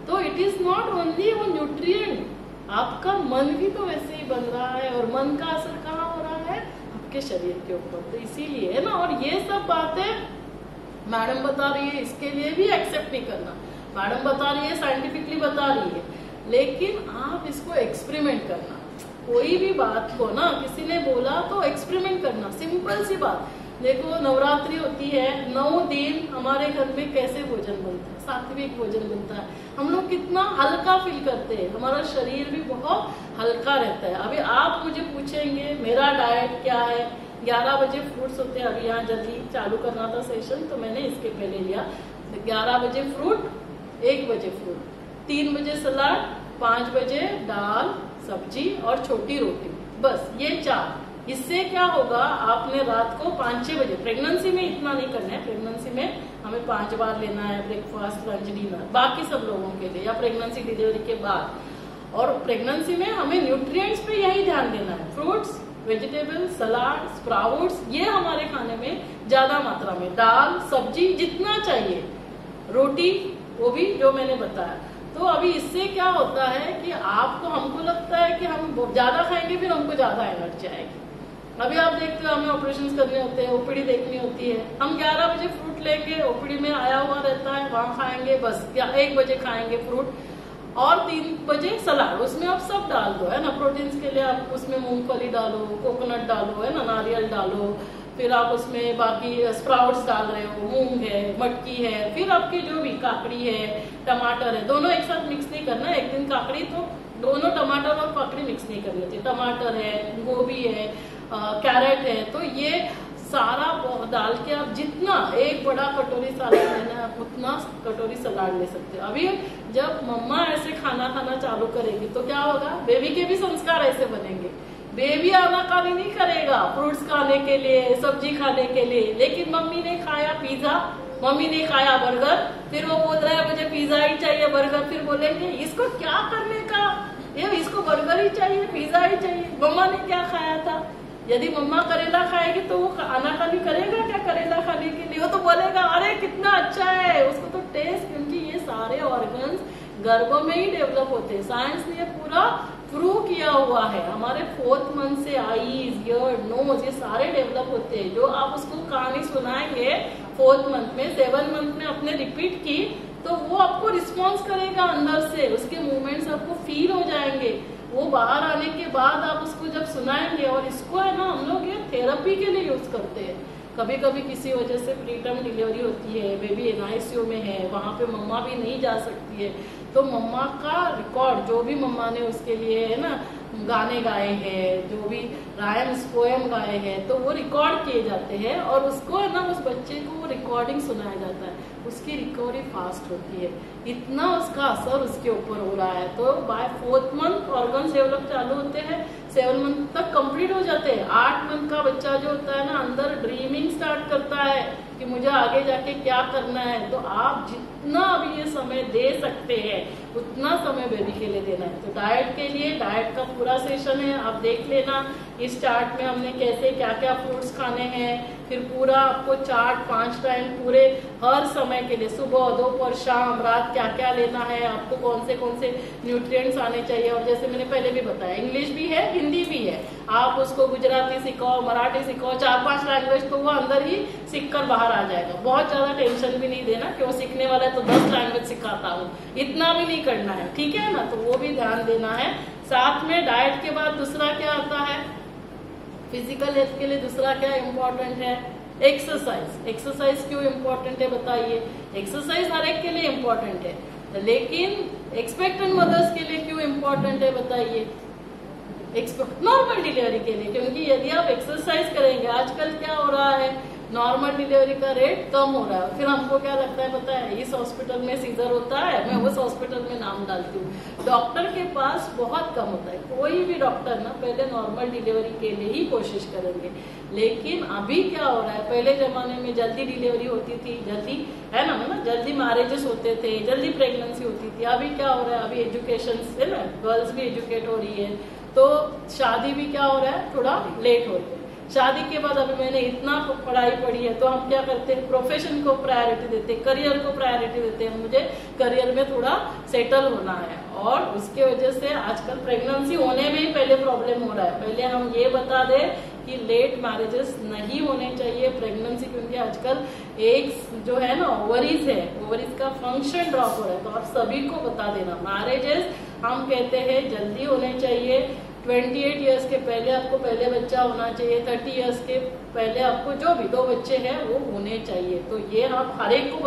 तो इट इज नॉट ओनली वो न्यूट्रिएंट, आपका मन भी तो वैसे ही बन रहा है। और मन का असर कहाँ हो रहा है? आपके शरीर के ऊपर। तो इसीलिए है ना। और ये सब बातें मैडम बता रही है, इसके लिए भी एक्सेप्ट नहीं करना। मैडम बता रही है, साइंटिफिकली बता रही है, लेकिन आप इसको एक्सपेरिमेंट करना। कोई भी बात को ना किसी ने बोला तो एक्सपेरिमेंट करना। सिंपल सी बात, देखो नवरात्रि होती है, 9 दिन हमारे घर में कैसे भोजन बनता है? सात्विक भोजन बनता है। हम लोग कितना हल्का फील करते हैं, हमारा शरीर भी बहुत हल्का रहता है। अभी आप मुझे पूछेंगे मेरा डाइट क्या है? 11 बजे फ्रूट्स होते हैं। अभी यहाँ जल्दी चालू करना था सेशन, तो मैंने इसके पहले लिया। 11 बजे फ्रूट, 1 बजे फ्रूट, 3 बजे सलाद, 5 बजे दाल, सब्जी और छोटी रोटी। बस ये 4। इससे क्या होगा, आपने रात को 5-6 बजे, प्रेगनेंसी में इतना नहीं करना है, प्रेगनेंसी में हमें 5 बार लेना है ब्रेकफास्ट, लंच, डिनर, बाकी सब लोगों के लिए, या प्रेगनेंसी डिलीवरी के बाद। और प्रेगनेंसी में हमें न्यूट्रिएंट्स पे यही ध्यान देना है, फ्रूट्स, वेजिटेबल, सलाद, स्प्राउट्स, ये हमारे खाने में ज्यादा मात्रा में, दाल, सब्जी जितना चाहिए, रोटी वो भी जो मैंने बताया। तो अभी इससे क्या होता है कि आपको, हमको लगता है कि हम ज्यादा खाएंगे फिर हमको ज्यादा एनर्जी आएगी। अभी आप देखते हो हमें ऑपरेशन करने होते हैं, ओपीडी देखनी होती है, हम 11 बजे फ्रूट लेंगे, ओपीडी में आया हुआ रहता है, वहां खाएंगे बस, या 1 बजे खाएंगे फ्रूट, और 3 बजे सलाद, उसमें आप सब डाल दो, है ना। प्रोटीन्स के लिए आप उसमें मूंगफली डालो, कोकोनट डालो, है ना, नारियल डालो, फिर आप उसमें बाकी स्प्राउट्स डाल रहे हो, मूंग है, मटकी है, फिर आपके जो भी काकड़ी है, टमाटर है, दोनों एक साथ मिक्स नहीं करना। एक दिन काकड़ी तो दोनों टमाटर और काकड़ी मिक्स नहीं करनी चाहिए, टमाटर है, गोभी है, कैरेट है, तो ये सारा डाल के आप जितना, 1 बड़ा कटोरी सलाद लेना है, उतना कटोरी सलाद ले सकते हो। अभी जब मम्मा ऐसे खाना खाना चालू करेगी तो क्या होगा, बेबी के भी संस्कार ऐसे बनेंगे। बेबी आनाकानी नहीं करेगा फ्रूट्स खाने के लिए, सब्जी खाने के लिए, लेकिन मम्मी ने खाया पिज्जा, मम्मी ने खाया बर्गर, फिर वो बोल रहा है मुझे पिज्जा ही चाहिए, बर्गर, फिर बोलेंगे इसको क्या करने का, ये इसको बर्गर ही चाहिए, पिज्जा ही चाहिए, मम्मा ने क्या खाया था। यदि मम्मा करेला खाएगी तो वो आनाकानी करेगा क्या करेला खाने के लिए, वो तो बोलेगा अरे कितना अच्छा है, उसको तो टेस्ट, क्योंकि ये सारे ऑर्गन्स गर्भ में ही डेवलप होते हैं। साइंस ने पूरा प्रूव किया हुआ है, हमारे 4th मंथ से आईज, ईयर, नोज, ये सारे डेवलप होते हैं। जो आप उसको कहानी सुनाएंगे 4th मंथ में, 7th मंथ में अपने रिपीट की, तो वो आपको रिस्पॉन्स करेगा अंदर से, उसके मूवमेंट्स आपको फील हो जाएंगे। वो बाहर आने के बाद आप उसको जब सुनाएंगे, और इसको है ना हम लोग ये थेरेपी के लिए यूज करते हैं। कभी कभी किसी वजह से प्रीटर्म डिलीवरी होती है, बेबी NICU में है, वहां पे मम्मा भी नहीं जा सकती है, तो मम्मा का रिकॉर्ड, जो भी मम्मा ने उसके लिए है ना गाने गाए हैं, जो भी रायम्स पोएम गाए हैं, तो वो रिकॉर्ड किए जाते हैं, और उसको है ना उस बच्चे को वो रिकॉर्डिंग सुनाया जाता है, उसकी रिकवरी फास्ट होती है, इतना उसका असर उसके ऊपर हो रहा है। तो bye 4th month organs develop चालू होते हैं, 7 मंथ तक कंप्लीट हो जाते हैं। 8 मंथ का बच्चा जो होता है ना, अंदर ड्रीमिंग स्टार्ट करता है कि मुझे आगे जाके क्या करना है। तो आप जितना अभी ये समय दे सकते हैं उतना समय बेबी के लिए देना है। तो डाइट के लिए, डाइट का पूरा सेशन है, आप देख लेना। इस चार्ट में हमने कैसे क्या क्या फ्रूट्स खाने हैं, फिर पूरा आपको चार्ट 5 टाइम पूरे हर समय के लिए, सुबह, दोपहर, शाम, रात क्या क्या लेना है, आपको कौन से न्यूट्रिएंट्स आने चाहिए। और जैसे मैंने पहले भी बताया, इंग्लिश भी है, हिंदी भी है, आप उसको गुजराती सिखाओ, मराठी सिखाओ, 4-5 लैंग्वेज, तो वो अंदर ही सीख कर बाहर आ जाएगा। बहुत ज्यादा टेंशन भी नहीं देना कि वो सीखने वाला है तो 10 लैंग्वेज सिखाता हूँ, इतना भी नहीं करना है, ठीक है ना। तो वो भी ध्यान देना है। साथ में डाइट के बाद दूसरा क्या आता है, फिजिकल हेल्थ के लिए दूसरा क्या इम्पोर्टेंट है, एक्सरसाइज। एक्सरसाइज क्यों इम्पोर्टेंट है बताइए। एक्सरसाइज हर एक के लिए इम्पोर्टेंट है, लेकिन एक्सपेक्टेंट मदर्स के लिए क्यों इम्पोर्टेंट है बताइए। नॉर्मल डिलीवरी के लिए, क्योंकि यदि आप एक्सरसाइज करेंगे, आजकल क्या हो रहा है, नॉर्मल डिलीवरी का रेट कम हो रहा है, फिर हमको क्या लगता है पता है, इस हॉस्पिटल में सीजर होता है, मैं उस हॉस्पिटल में नाम डालती हूँ। डॉक्टर के पास बहुत कम होता है, कोई भी डॉक्टर ना पहले नॉर्मल डिलीवरी के लिए ही कोशिश करेंगे। लेकिन अभी क्या हो रहा है, पहले जमाने में जल्दी डिलीवरी होती थी, जल्दी है ना, जल्दी मैरिजेस होते थे, जल्दी प्रेगनेंसी होती थी। अभी क्या हो रहा है, अभी एजुकेशन है ना, गर्ल्स भी एजुकेट हो रही है, तो शादी भी क्या हो रहा है, थोड़ा लेट हो रही है। शादी के बाद अभी मैंने इतना पढ़ाई पढ़ी है, तो हम क्या करते हैं, प्रोफेशन को प्रायोरिटी देते हैं, करियर को प्रायोरिटी देते हैं, मुझे करियर में थोड़ा सेटल होना है। और उसके वजह से आजकल प्रेगनेंसी होने में ही पहले प्रॉब्लम हो रहा है। पहले हम ये बता दें कि लेट मैरिजेस नहीं होने चाहिए प्रेगनेंसी, क्योंकि आजकल एक जो है ना ओवरीज है, ओवरीज का फंक्शन ड्रॉप हो रहा है। तो आप सभी को बता देना, मैरिजेस हम कहते हैं जल्दी होने चाहिए। 28 इयर्स के पहले आपको पहले बच्चा होना चाहिए, 30 इयर्स के पहले आपको जो भी 2 बच्चे हैं वो होने चाहिए। तो ये आप हर एक को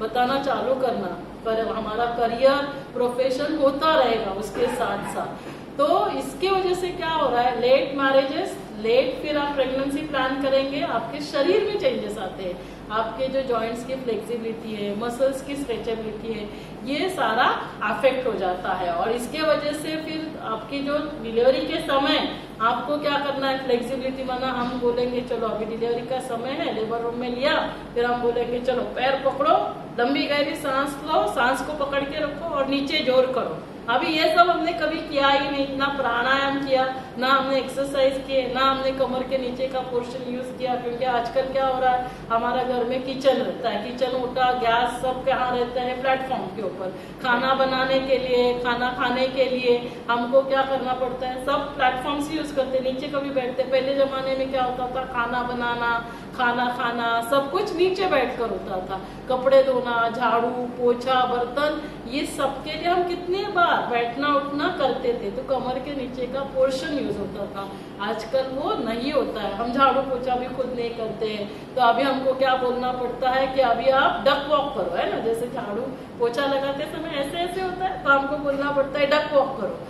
बताना चालू करना, पर हमारा करियर प्रोफेशन होता रहेगा उसके साथ साथ। तो इसके वजह से क्या हो रहा है, लेट मैरिजेस, लेट फिर आप प्रेगनेंसी प्लान करेंगे, आपके शरीर में चेंजेस आते हैं, आपके जो जॉइंट्स की फ्लेक्सिबिलिटी है, मसल्स की स्ट्रेचेबिलिटी है, ये सारा अफेक्ट हो जाता है। और इसके वजह से फिर आपकी जो डिलीवरी के समय आपको क्या करना है, फ्लेक्सिबिलिटी माना हम बोलेंगे चलो अभी डिलीवरी का समय है, लेबर रूम में लिया, फिर हम बोलेंगे चलो पैर पकड़ो, लंबी गहरी सांस लो, सांस को पकड़ के रखो और नीचे जोर करो। अभी ये सब हमने कभी किया ही नहीं, ना प्राणायाम किया, ना हमने एक्सरसाइज किए, ना हमने कमर के नीचे का पोर्शन यूज किया। क्योंकि आजकल क्या हो रहा है, हमारा घर में किचन रहता है, किचन ओटा गैस सब कहाँ रहते हैं, प्लेटफॉर्म के ऊपर। खाना बनाने के लिए, खाना खाने के लिए हमको क्या करना पड़ता है, सब प्लेटफॉर्म से यूज करते, नीचे कभी बैठते। पहले जमाने में क्या होता था, खाना बनाना, खाना खाना सब कुछ नीचे बैठकर होता था, कपड़े धोना, झाड़ू पोछा, बर्तन, ये सब के लिए हम कितने बार बैठना उठना करते थे, तो कमर के नीचे का पोर्शन यूज होता था। आजकल वो नहीं होता है, हम झाड़ू पोछा भी खुद नहीं करते हैं। तो अभी हमको क्या बोलना पड़ता है कि अभी आप डक वॉक करो, है ना, जैसे झाड़ू पोछा लगाते समय ऐसे ऐसे होता है, तो हमको बोलना पड़ता है डक वॉक करो।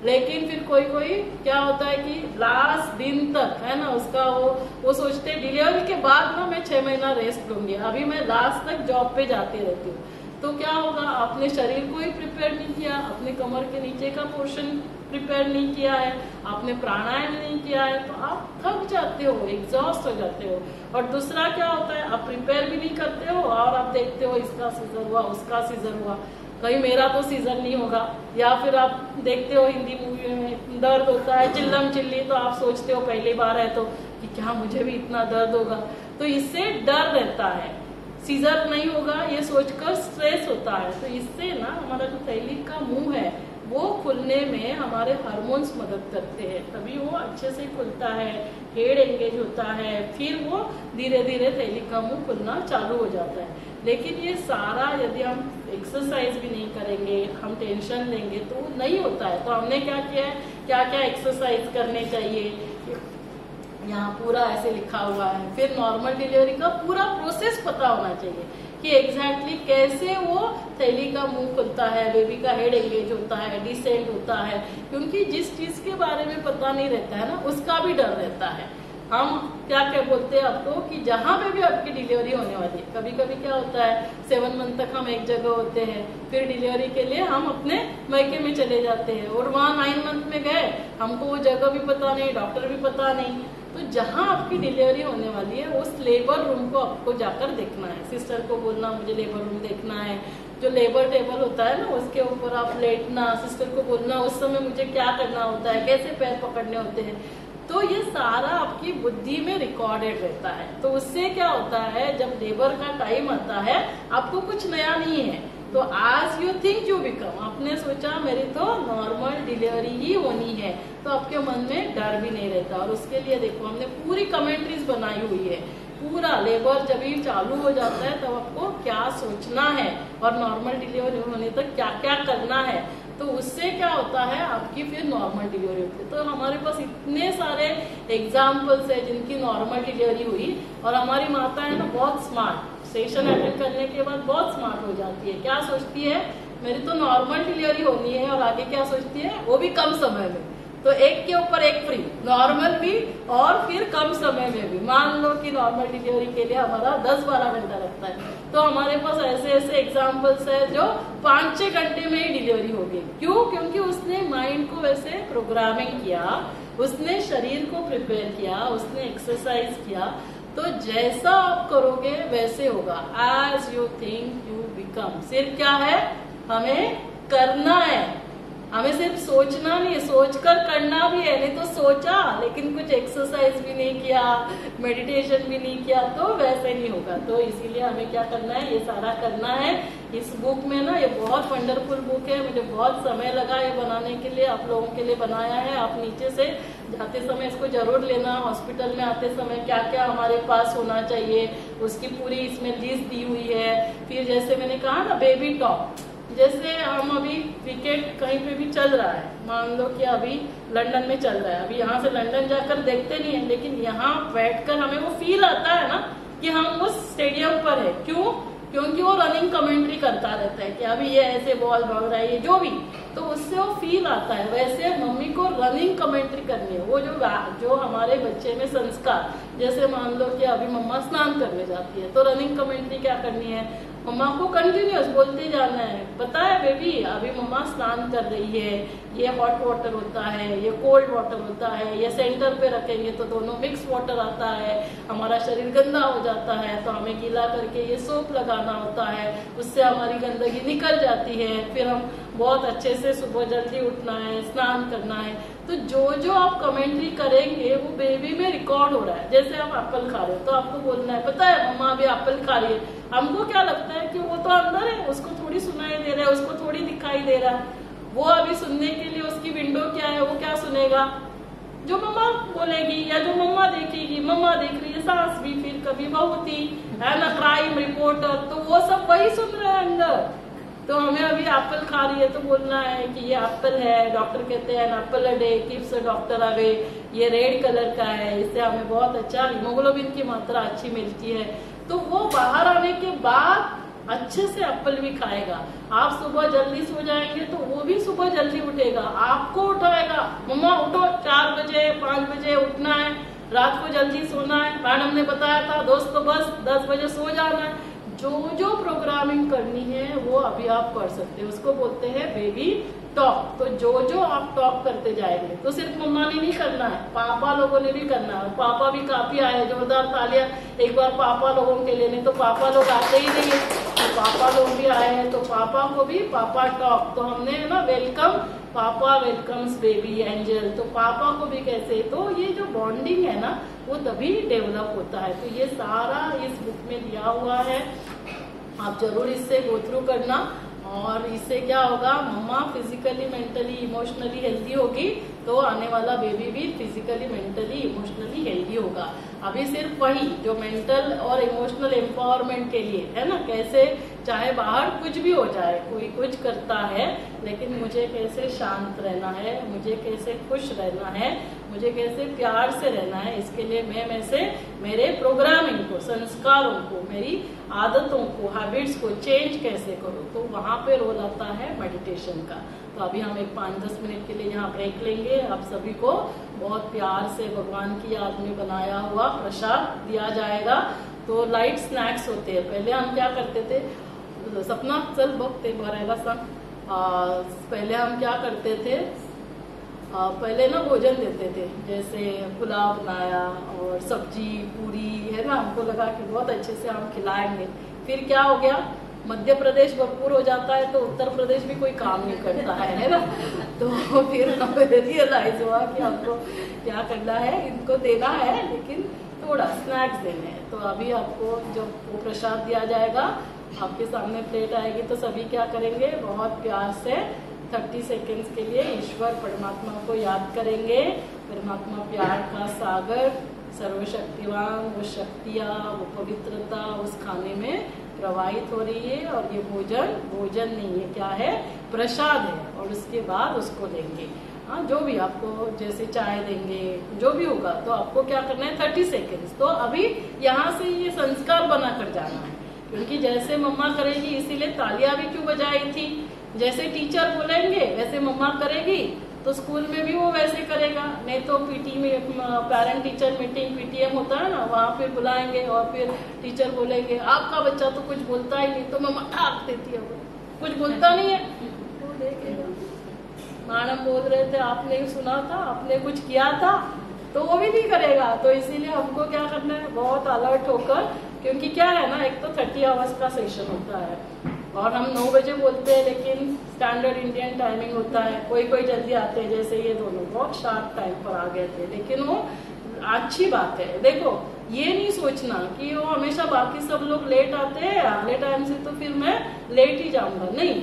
लेकिन फिर कोई कोई क्या होता है कि लास्ट दिन तक, है ना, उसका वो सोचते हैं डिलीवरी के बाद ना मैं 6 महीना रेस्ट लूंगी, अभी मैं लास्ट तक जॉब पे जाती रहती हूँ। तो क्या होगा, आपने शरीर को ही प्रिपेयर नहीं किया, अपने कमर के नीचे का पोर्शन प्रिपेयर नहीं किया है, आपने प्राणायाम नहीं किया है, तो आप थक जाते हो, एग्जॉस्ट हो जाते हो। और दूसरा क्या होता है, आप प्रिपेयर भी नहीं करते हो और आप देखते हो इसका सीजर हुआ, उसका सीजर हुआ, कहीं मेरा तो सीजन नहीं होगा। या फिर आप देखते हो हिंदी मूवी में दर्द होता है, चिल्लम चिल्ली, तो आप सोचते हो पहली बार है तो कि क्या मुझे भी इतना दर्द होगा, तो इससे डर रहता है, सीजर नहीं होगा ये सोचकर स्ट्रेस होता है। तो इससे ना हमारा जो थैलिक का मुंह है वो खुलने में हमारे हार्मोन्स मदद करते हैं, तभी वो अच्छे से खुलता है, हेड एंगेज होता है, फिर वो धीरे धीरे थैलिक का मुंह खुलना चालू हो जाता है। लेकिन ये सारा यदि हम एक्सरसाइज भी नहीं करेंगे, हम टेंशन लेंगे तो वो नहीं होता है। तो हमने क्या किया है, क्या क्या एक्सरसाइज करने चाहिए, यहाँ पूरा ऐसे लिखा हुआ है। फिर नॉर्मल डिलीवरी का पूरा प्रोसेस पता होना चाहिए कि एग्जैक्टली कैसे वो थैली का मुंह खुलता है, बेबी का हेड एंगेज होता है, डिसेंट होता है। क्योंकि जिस चीज के बारे में पता नहीं रहता है ना, उसका भी डर रहता है। हम क्या क्या बोलते हैं आपको कि जहाँ पे भी आपकी डिलीवरी होने वाली है, कभी कभी क्या होता है 7 मंथ तक हम एक जगह होते हैं, फिर डिलीवरी के लिए हम अपने मायके में चले जाते हैं और वहाँ 9 मंथ में गए, हमको वो जगह भी पता नहीं, डॉक्टर भी पता नहीं। तो जहाँ आपकी डिलीवरी होने वाली है उस लेबर रूम को आपको जाकर देखना है, सिस्टर को बोलना मुझे लेबर रूम देखना है, जो लेबर टेबल होता है ना उसके ऊपर आप लेटना, सिस्टर को बोलना उस समय मुझे क्या करना होता है, कैसे पैर पकड़ने होते हैं। तो ये सारा आपकी बुद्धि में रिकॉर्डेड रहता है। तो उससे क्या होता है, जब लेबर का टाइम आता है आपको कुछ नया नहीं है, तो आज यू थिंक यू बिकम, आपने सोचा मेरी तो नॉर्मल डिलीवरी ही होनी है, तो आपके मन में डर भी नहीं रहता। और उसके लिए देखो हमने पूरी कमेंट्रीज बनाई हुई है, पूरा लेबर जब ही चालू हो जाता है तब आपको क्या सोचना है और नॉर्मल डिलीवरी होने तक क्या क्या करना है, तो उससे क्या होता है आपकी फिर नॉर्मल डिलीवरी होती है। तो हमारे पास इतने सारे एग्जाम्पल्स है जिनकी नॉर्मल डिलीवरी हुई, और हमारी माता है ना बहुत स्मार्ट, सेशन अटेंड करने के बाद बहुत स्मार्ट हो जाती है। क्या सोचती है, मेरी तो नॉर्मल डिलीवरी होनी है, और आगे क्या सोचती है, वो भी कम समय में, तो एक के ऊपर एक फ्री, नॉर्मल भी और फिर कम समय में भी। मान लो कि नॉर्मल डिलीवरी के लिए हमारा 10-12 घंटा लगता है, तो हमारे पास ऐसे ऐसे एग्जाम्पल्स है जो 5-6 घंटे में ही डिलीवरी हो गई। क्यों? क्योंकि उसने माइंड को वैसे प्रोग्रामिंग किया, उसने शरीर को प्रिपेयर किया, उसने एक्सरसाइज किया। तो जैसा आप करोगे वैसे होगा, as you think you become. सिर्फ क्या है, हमें करना है, हमें सिर्फ सोचना नहीं है, सोचकर करना भी है। नहीं तो सोचा लेकिन कुछ एक्सरसाइज भी नहीं किया, मेडिटेशन भी नहीं किया, तो वैसे नहीं होगा। तो इसीलिए हमें क्या करना है, ये सारा करना है। इस बुक में ना, ये बहुत वंडरफुल बुक है, मुझे बहुत समय लगा ये बनाने के लिए, आप लोगों के लिए बनाया है। आप नीचे से जाते समय इसको जरूर लेना, हॉस्पिटल में आते समय क्या क्या हमारे पास होना चाहिए उसकी पूरी इसमें लिस्ट दी हुई है। फिर जैसे मैंने कहा ना बेबी टॉक, जैसे हम अभी क्रिकेट कहीं पे भी चल रहा है, मान लो कि अभी लंदन में चल रहा है, अभी यहाँ से लंदन जाकर देखते नहीं है, लेकिन यहाँ बैठकर हमें वो फील आता है ना कि हम उस स्टेडियम पर है। क्यों? क्योंकि वो रनिंग कमेंट्री करता रहता है कि अभी ये ऐसे बॉल भाग रहा है, ये जो भी, तो उससे वो फील आता है। वैसे मम्मी को रनिंग कमेंट्री करनी है। वो जो हमारे बच्चे में संस्कार, जैसे मान लो कि अभी मम्मा स्नान करने जाती है तो रनिंग कमेंट्री क्या करनी है, मम्मा को कंटिन्यूअस बोलते जाना है, पता है बेबी अभी मम्मा स्नान कर रही है, ये हॉट वाटर होता है, ये कोल्ड वाटर होता है, ये सेंटर पे रखेंगे तो दोनों मिक्स वाटर आता है, हमारा शरीर गंदा हो जाता है तो हमें गीला करके ये सोप लगाना होता है, उससे हमारी गंदगी निकल जाती है, फिर हम बहुत अच्छे से सुबह जल्दी उठना है, स्नान करना है। तो जो आप कमेंट्री करेंगे वो बेबी में रिकॉर्ड हो रहा है। जैसे आप एप्पल खा रहे हो तो आपको बोलना है, पता है मम्मा अभी एप्पल खा रही है। हमको क्या लगता है कि वो तो अंदर है, उसको थोड़ी सुनाई दे रहा है, उसको थोड़ी दिखाई दे रहा है। वो अभी सुनने के लिए उसकी विंडो क्या है, वो क्या सुनेगा, जो मम्मा बोलेगी या जो मम्मा देखेगी। मम्मा देख रही है सास भी, फिर कभी बहू थी, है ना, क्राइम रिपोर्टर, तो वो सब वही सुन रहे हैं अंदर। तो हमें अभी एप्पल खा रही है तो बोलना है कि ये एप्पल है, डॉक्टर कहते हैं Apple a day keeps doctor away, ये रेड कलर का है, इससे हमें बहुत अच्छा हीमोग्लोबिन की मात्रा अच्छी मिलती है। तो वो बाहर आने के बाद अच्छे से एप्पल भी खाएगा। आप सुबह जल्दी सो जाएंगे तो वो भी सुबह जल्दी उठेगा, आपको उठाएगा, मम्मा उठो 4 बजे 5 बजे उठना है, रात को जल्दी सोना है, मैडम ने बताया था दोस्तों बस 10 बजे सो जाना है। जो प्रोग्रामिंग करनी है वो अभी आप कर सकते हैं, उसको बोलते हैं बेबी टॉक। तो जो आप टॉक करते जाएंगे तो सिर्फ मम्मा ने नहीं करना है, पापा लोगों ने भी करना है। पापा भी काफी आए हैं, जोरदार तालियां एक बार पापा लोगों के लिए, नहीं तो पापा लोग आते ही नहीं है, तो पापा लोग भी आए हैं तो पापा को भी पापा टॉक। तो हमने ना वेलकम पापा वेलकम्स बेबी एंजल, तो पापा को भी कैसे, तो ये जो बॉन्डिंग है ना वो तभी डेवलप होता है। तो ये सारा इस बुक में दिया हुआ है, आप जरूर इससे गो थ्रू करना। और इससे क्या होगा, मम्मा फिजिकली मेंटली इमोशनली हेल्दी होगी तो आने वाला बेबी भी फिजिकली मेंटली इमोशनली हेल्दी होगा। अभी सिर्फ वही जो मेंटल और इमोशनल एम्पावरमेंट के लिए है ना, कैसे चाहे बाहर कुछ भी हो जाए, कोई कुछ करता है, लेकिन मुझे कैसे शांत रहना है, मुझे कैसे खुश रहना है, मुझे कैसे प्यार से रहना है, इसके लिए मैं से मेरे प्रोग्रामिंग को, संस्कारों को, मेरी आदतों को, हैबिट्स को चेंज कैसे करूँ। तो वहाँ पे रोल आता है मेडिटेशन का। तो अभी हम एक 5-10 मिनट के लिए यहाँ ब्रेक लेंगे। आप सभी को बहुत प्यार से भगवान की याद में बनाया हुआ प्रसाद दिया जाएगा। तो लाइट स्नैक्स होते हैं, पहले हम क्या करते थे, सपना चल बघते भरायला सा, पहले हम क्या करते थे, पहले ना भोजन देते थे, जैसे पुलाव बनाया और सब्जी पूरी, है ना, हमको लगा कि बहुत अच्छे से हम खिलाएंगे। फिर क्या हो गया, मध्य प्रदेश भरपूर हो जाता है तो उत्तर प्रदेश भी कोई काम नहीं करता है ना। तो फिर हमें रियलाइज हुआ कि हमको क्या करना है, इनको देना है लेकिन थोड़ा स्नैक्स देने हैं। तो अभी आपको जब वो प्रसाद दिया जाएगा, आपके सामने प्लेट आएगी तो सभी क्या करेंगे, बहुत प्यार से 30 सेकेंड्स के लिए ईश्वर परमात्मा को याद करेंगे। परमात्मा प्यार का सागर, सर्वशक्तिवान, वो शक्तियाँ, वो पवित्रता उस खाने में प्रवाहित हो रही है। और ये भोजन नहीं है, क्या है, प्रसाद है। और उसके बाद उसको लेंगे, हाँ, जो भी आपको जैसे चाय देंगे, जो भी होगा, तो आपको क्या करना है 30 सेकेंड्स। तो अभी यहाँ से ये संस्कार बना कर जाना है, क्योंकि जैसे मम्मा करेगी, इसीलिए तालियां भी क्यों बजाई थी, जैसे टीचर बोलेंगे वैसे मम्मा करेगी तो स्कूल में भी वो वैसे करेगा। नहीं तो पीटी में पेरेंट टीचर मीटिंग पीटीएम होता है ना, वहाँ पे बुलाएंगे और फिर टीचर बोलेंगे आपका बच्चा तो कुछ बोलता ही नहीं, तो मम्मा ठाक देती है, वो कुछ बोलता नहीं है, वो देखेगा मैडम बोल रहे थे आपने सुना था, आपने कुछ किया था, तो वो भी नहीं करेगा। तो इसीलिए हमको क्या करना है, बहुत अलर्ट होकर, क्योंकि क्या है ना, एक तो 30 आवर्स का सेशन होता है और हम 9 बजे बोलते हैं, लेकिन स्टैंडर्ड इंडियन टाइमिंग होता है, कोई जल्दी आते हैं, जैसे ये दोनों बहुत शार्प टाइम पर आ गए थे, लेकिन वो अच्छी बात है। देखो ये नहीं सोचना कि वो हमेशा बाकी सब लोग लेट आते हैं अगले टाइम से तो फिर मैं लेट ही जाऊंगा, नहीं,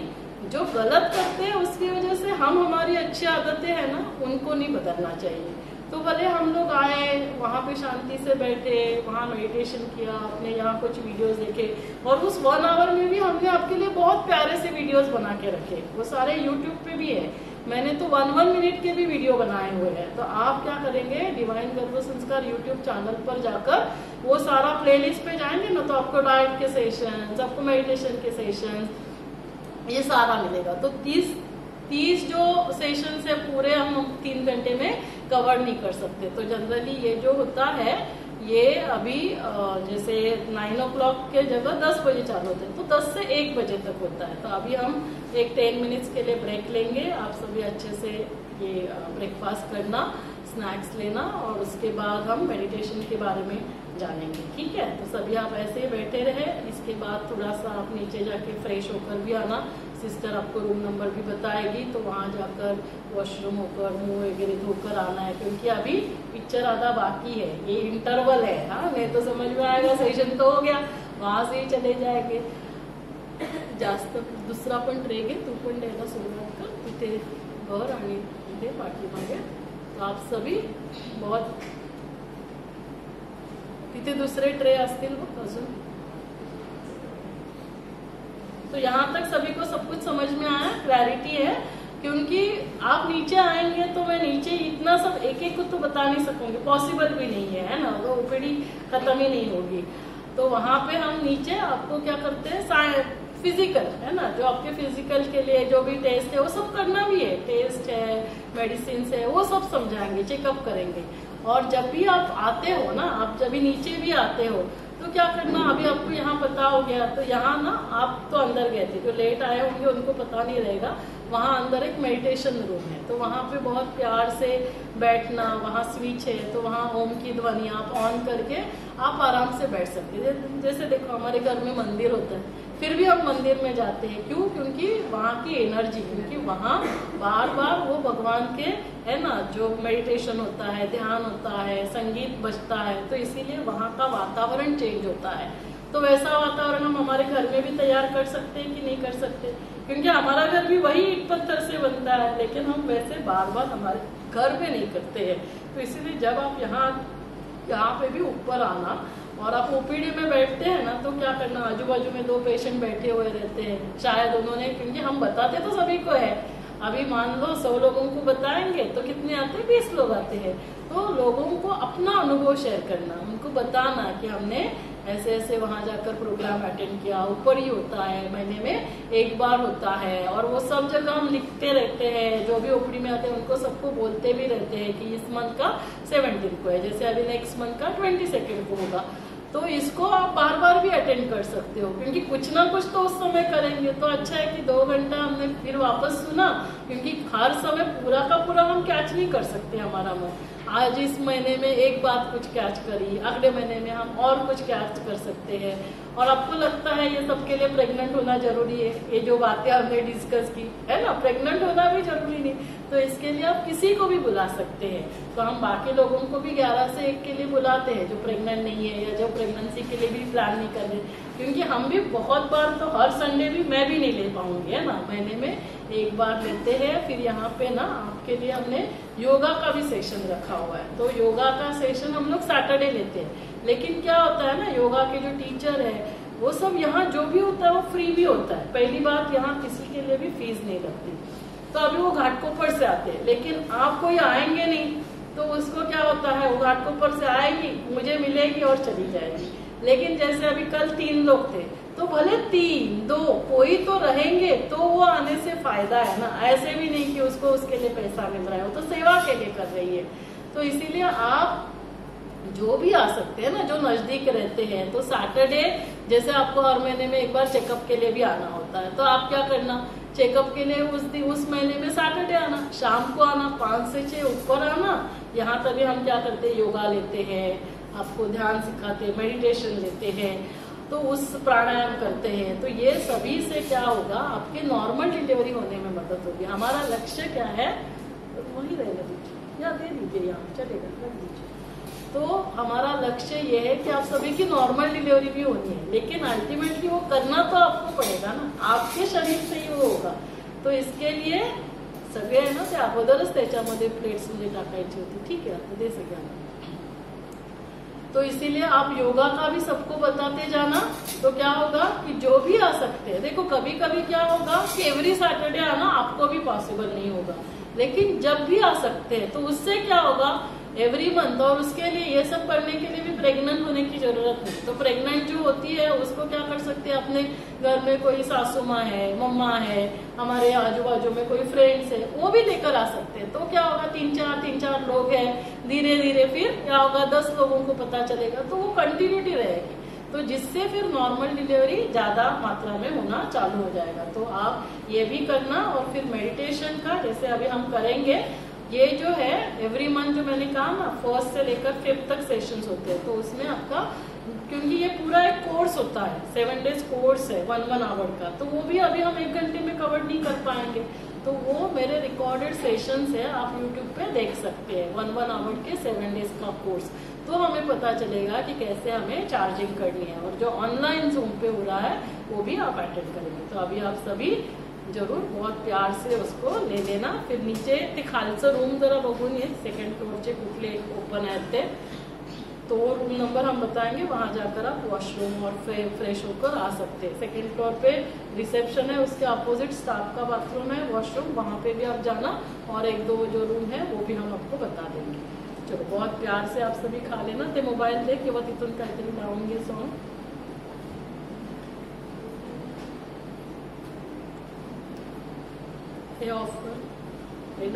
जो गलत करते हैं उसकी वजह से हम, हमारी अच्छी आदतें हैं ना, उनको नहीं बदलना चाहिए। तो भले हम लोग आए, वहाँ पे शांति से बैठे, वहाँ मेडिटेशन किया, अपने यहाँ कुछ वीडियोस देखे, और उस 1 आवर में भी हमने आपके लिए बहुत प्यारे से वीडियोस बना के रखे, वो सारे यूट्यूब पे भी है, मैंने तो 1 मिनट के भी वीडियो बनाए हुए हैं। तो आप क्या करेंगे, डिवाइन गर्भ संस्कार यूट्यूब चैनल पर जाकर वो सारा प्लेलिस्ट पे जाएंगे ना, तो आपको डाइट के सेशंस, आपको मेडिटेशन के सेशंस, ये सारा मिलेगा। तो 30 जो सेशन है पूरे हम 3 घंटे में कवर नहीं कर सकते। तो जनरली ये जो होता है ये अभी जैसे 9 o'clock के जगह 10 बजे चालू होते हैं, तो 10 से 1 बजे तक होता है। तो अभी हम एक 10 मिनट्स के लिए ब्रेक लेंगे। आप सभी अच्छे से ये ब्रेकफास्ट करना, स्नैक्स लेना, और उसके बाद हम मेडिटेशन के बारे में जानेंगे, ठीक है। तो सभी आप ऐसे ही बैठे रहे। इसके बाद थोड़ा सा आप नीचे जाके फ्रेश होकर भी आना। सिस्टर आपको रूम नंबर भी बताएगी, तो वहाँ जाकर वॉशरूम होकर मुंह वगैरह धोकर आना है, क्योंकि अभी पिक्चर आधा बाकी है, ये इंटरवल है। हाँ, नहीं तो समझ में आएगा सेशन तो हो गया, वहां से ही चले जाएंगे। जास्त दुसरा पण ट्रे घे, तू पण द्यायला सुरुवात कर, तिथे घर आणि तिथे पाठीमागे। तो आप सभी बहुत तिथे दूसरे ट्रे असतील बघ अजून। तो यहाँ तक सभी को सब कुछ समझ में आया, क्लैरिटी है। क्योंकि आप नीचे आएंगे तो मैं नीचे इतना सब एक एक को तो बता नहीं सकूंगी, पॉसिबल भी नहीं है ना, वो ओपीडी खत्म ही नहीं होगी। तो वहां पे हम नीचे आपको क्या करते हैं, फिजिकल है ना, जो आपके फिजिकल के लिए जो भी टेस्ट है वो सब करना भी है, टेस्ट है, मेडिसिन है, वो सब समझाएंगे, चेकअप करेंगे। और जब भी आप आते हो ना, आप जब भी नीचे भी आते हो तो क्या करना, अभी आपको यहाँ पता हो गया। तो यहाँ ना आप तो अंदर गए थे, जो लेट आए होंगे उनको पता नहीं रहेगा, वहाँ अंदर एक मेडिटेशन रूम है। तो वहाँ पे बहुत प्यार से बैठना, वहाँ स्विच है, तो वहाँ ओम की ध्वनि आप ऑन करके आप आराम से बैठ सकते हैं। जैसे देखो हमारे घर में मंदिर होता है, फिर भी हम मंदिर में जाते हैं, क्यों? क्योंकि वहाँ की एनर्जी, क्योंकि वहाँ बार बार वो भगवान के है ना, जो मेडिटेशन होता है, ध्यान होता है, संगीत बजता है, तो इसीलिए वहाँ का वातावरण चेंज होता है। तो वैसा वातावरण हम हमारे घर में भी तैयार कर सकते हैं कि नहीं कर सकते? क्योंकि हमारा घर भी वही ईंट पत्थर से बनता है, लेकिन हम वैसे बार बार हमारे घर में नहीं करते हैं। तो इसीलिए जब आप यहाँ पे भी ऊपर आना और आप ओपीडी में बैठते हैं ना, तो क्या करना, आजू बाजू में 2 पेशेंट बैठे हुए रहते हैं, शायद उन्होंने, क्योंकि हम बताते तो सभी को है, अभी मान लो 100 लोगों को बताएंगे तो कितने आते हैं, 20 लोग आते हैं। तो लोगों को अपना अनुभव शेयर करना, उनको बताना कि हमने ऐसे ऐसे वहां जाकर प्रोग्राम अटेंड किया, ऊपर ही होता है, महीने में 1 बार होता है। और वो सब जगह हम लिखते रहते हैं, जो भी ओपीडी में आते हैं उनको सबको बोलते भी रहते हैं कि इस मंथ का 17 को है, जैसे अभी नेक्स्ट मंथ का 22 को होगा। तो इसको आप बार बार भी अटेंड कर सकते हो, क्योंकि कुछ ना कुछ तो उस समय करेंगे। तो अच्छा है कि 2 घंटा हमने फिर वापस सुना, क्योंकि हर समय पूरा का पूरा हम कैच नहीं कर सकते हमारा मन। आज इस महीने में एक बात कुछ कैच करी, अगले महीने में हम और कुछ कैच कर सकते हैं। और आपको लगता है ये सबके लिए प्रेग्नेंट होना जरूरी है, ये जो बातें हमने डिस्कस की है ना, प्रेग्नेंट होना भी जरूरी नहीं, तो इसके लिए आप किसी को भी बुला सकते हैं। तो हम बाकी लोगों को भी 11 से 1 के लिए बुलाते हैं, जो प्रेग्नेंट नहीं है या जो प्रेगनेंसी के लिए भी प्लान नहीं कर रहे, क्योंकि हम भी बहुत बार, तो हर संडे भी मैं भी नहीं ले पाऊंगी है ना, महीने में 1 बार लेते हैं। फिर यहाँ पे ना आपके लिए हमने योगा का भी सेशन रखा हुआ है, तो योगा का सेशन हम लोग सैटरडे लेते हैं। लेकिन क्या होता है ना, योगा के जो टीचर है वो सब यहाँ जो भी होता है वो फ्री भी होता है। पहली बात, यहाँ किसी के लिए भी फीस नहीं लगती। तो अभी वो घाटकोपर से आते हैं, लेकिन आप कोई आएंगे नहीं, तो उसको क्या होता है, वो घाटकोपर से आएगी, मुझे मिलेगी और चली जाएगी। लेकिन जैसे अभी कल 3 लोग थे, तो भले 3, 2 कोई तो रहेंगे, तो वो आने से फायदा है ना। ऐसे भी नहीं कि उसको उसके लिए पैसा मिल रहा है, वो तो सेवा के लिए कर रही है। तो इसीलिए आप जो भी आ सकते हैं ना, जो नजदीक रहते हैं, तो सैटरडे जैसे आपको हर महीने में 1 बार चेकअप के लिए भी आना होता है, तो आप क्या करना, चेकअप के लिए उस महीने में सैटरडे आना, शाम को आना, 5 से 6 ऊपर आना। यहाँ तभी हम क्या करते हैं, योगा लेते हैं, आपको ध्यान सिखाते हैं, मेडिटेशन लेते हैं, तो उस प्राणायाम करते हैं। तो ये सभी से क्या होगा, आपके नॉर्मल डिलीवरी होने में मदद होगी। हमारा लक्ष्य क्या है, तो वही रहने दीजिए या दे दीजिए, यहाँ चलेगा, रख दीजिए। तो हमारा लक्ष्य ये है कि आप सभी की नॉर्मल डिलीवरी भी होनी है, लेकिन अल्टीमेटली वो करना तो आपको पड़ेगा ना, आपके शरीर से ही वो होगा। तो इसके लिए सगळे आहे ना, ते अगोदरच त्याच्यामध्ये प्लेट्स मध्ये टाकायची होती, ठीक आहे, आता ते सगळ्यांना तो इसीलिए आप योगा का भी सबको बताते जाना। तो क्या होगा कि जो भी आ सकते हैं, देखो कभी कभी क्या होगा कि एवरी सैटरडे आना आपको भी पॉसिबल नहीं होगा, लेकिन जब भी आ सकते हैं तो उससे क्या होगा एवरी मंथ। और उसके लिए ये सब करने के लिए भी प्रेग्नेंट होने की जरूरत नहीं। तो प्रेग्नेंट जो होती है उसको क्या कर सकते हैं, अपने घर में कोई सासू माँ है, मम्मा है, हमारे आजू बाजू में कोई फ्रेंड्स है, वो भी लेकर आ सकते हैं। तो क्या होगा तीन चार लोग हैं, धीरे धीरे फिर क्या होगा 10 लोगों को पता चलेगा, तो वो कंटिन्यूटी रहेगी। तो जिससे फिर नॉर्मल डिलीवरी ज्यादा मात्रा में होना चालू हो जाएगा। तो आप ये भी करना। और फिर मेडिटेशन का जैसे अभी हम करेंगे, ये जो है एवरी मंथ जो मैंने कहा ना 1st से लेकर 5th तक सेशंस होते हैं। तो उसमें आपका, क्योंकि ये पूरा एक कोर्स होता है, 7 days कोर्स है 1 आवर का, तो वो भी अभी हम 1 घंटे में कवर नहीं कर पाएंगे। तो वो मेरे रिकॉर्डेड सेशंस है, आप यूट्यूब पे देख सकते हैं 1 आवर के 7 days का कोर्स। तो हमें पता चलेगा कि कैसे हमें चार्जिंग करनी है। और जो ऑनलाइन जूम पे हो रहा है वो भी आप अटेंड करेंगे। तो अभी आप सभी जरूर बहुत प्यार से उसको ले लेना। फिर नीचे ते खालचं रूम जरा बघून ये 2nd फ्लोरचे कुठले ओपन आहेत ते, तो वो रूम नंबर हम बताएंगे, वहां जाकर आप वॉशरूम और फ्रेश होकर आ सकते हैं। 2nd फ्लोर पे रिसेप्शन है, उसके अपोजिट स्टाफ का बाथरूम है, वॉशरूम, वहां पे भी आप जाना। और 1-2 जो रूम है वो भी हम आपको बता देंगे। चलो बहुत प्यार से आप सभी खा लेना। ते मोबाईल दे किंवा तिथून काहीतरी लावून घे सॉन्ग। हे ऑफ कर, हे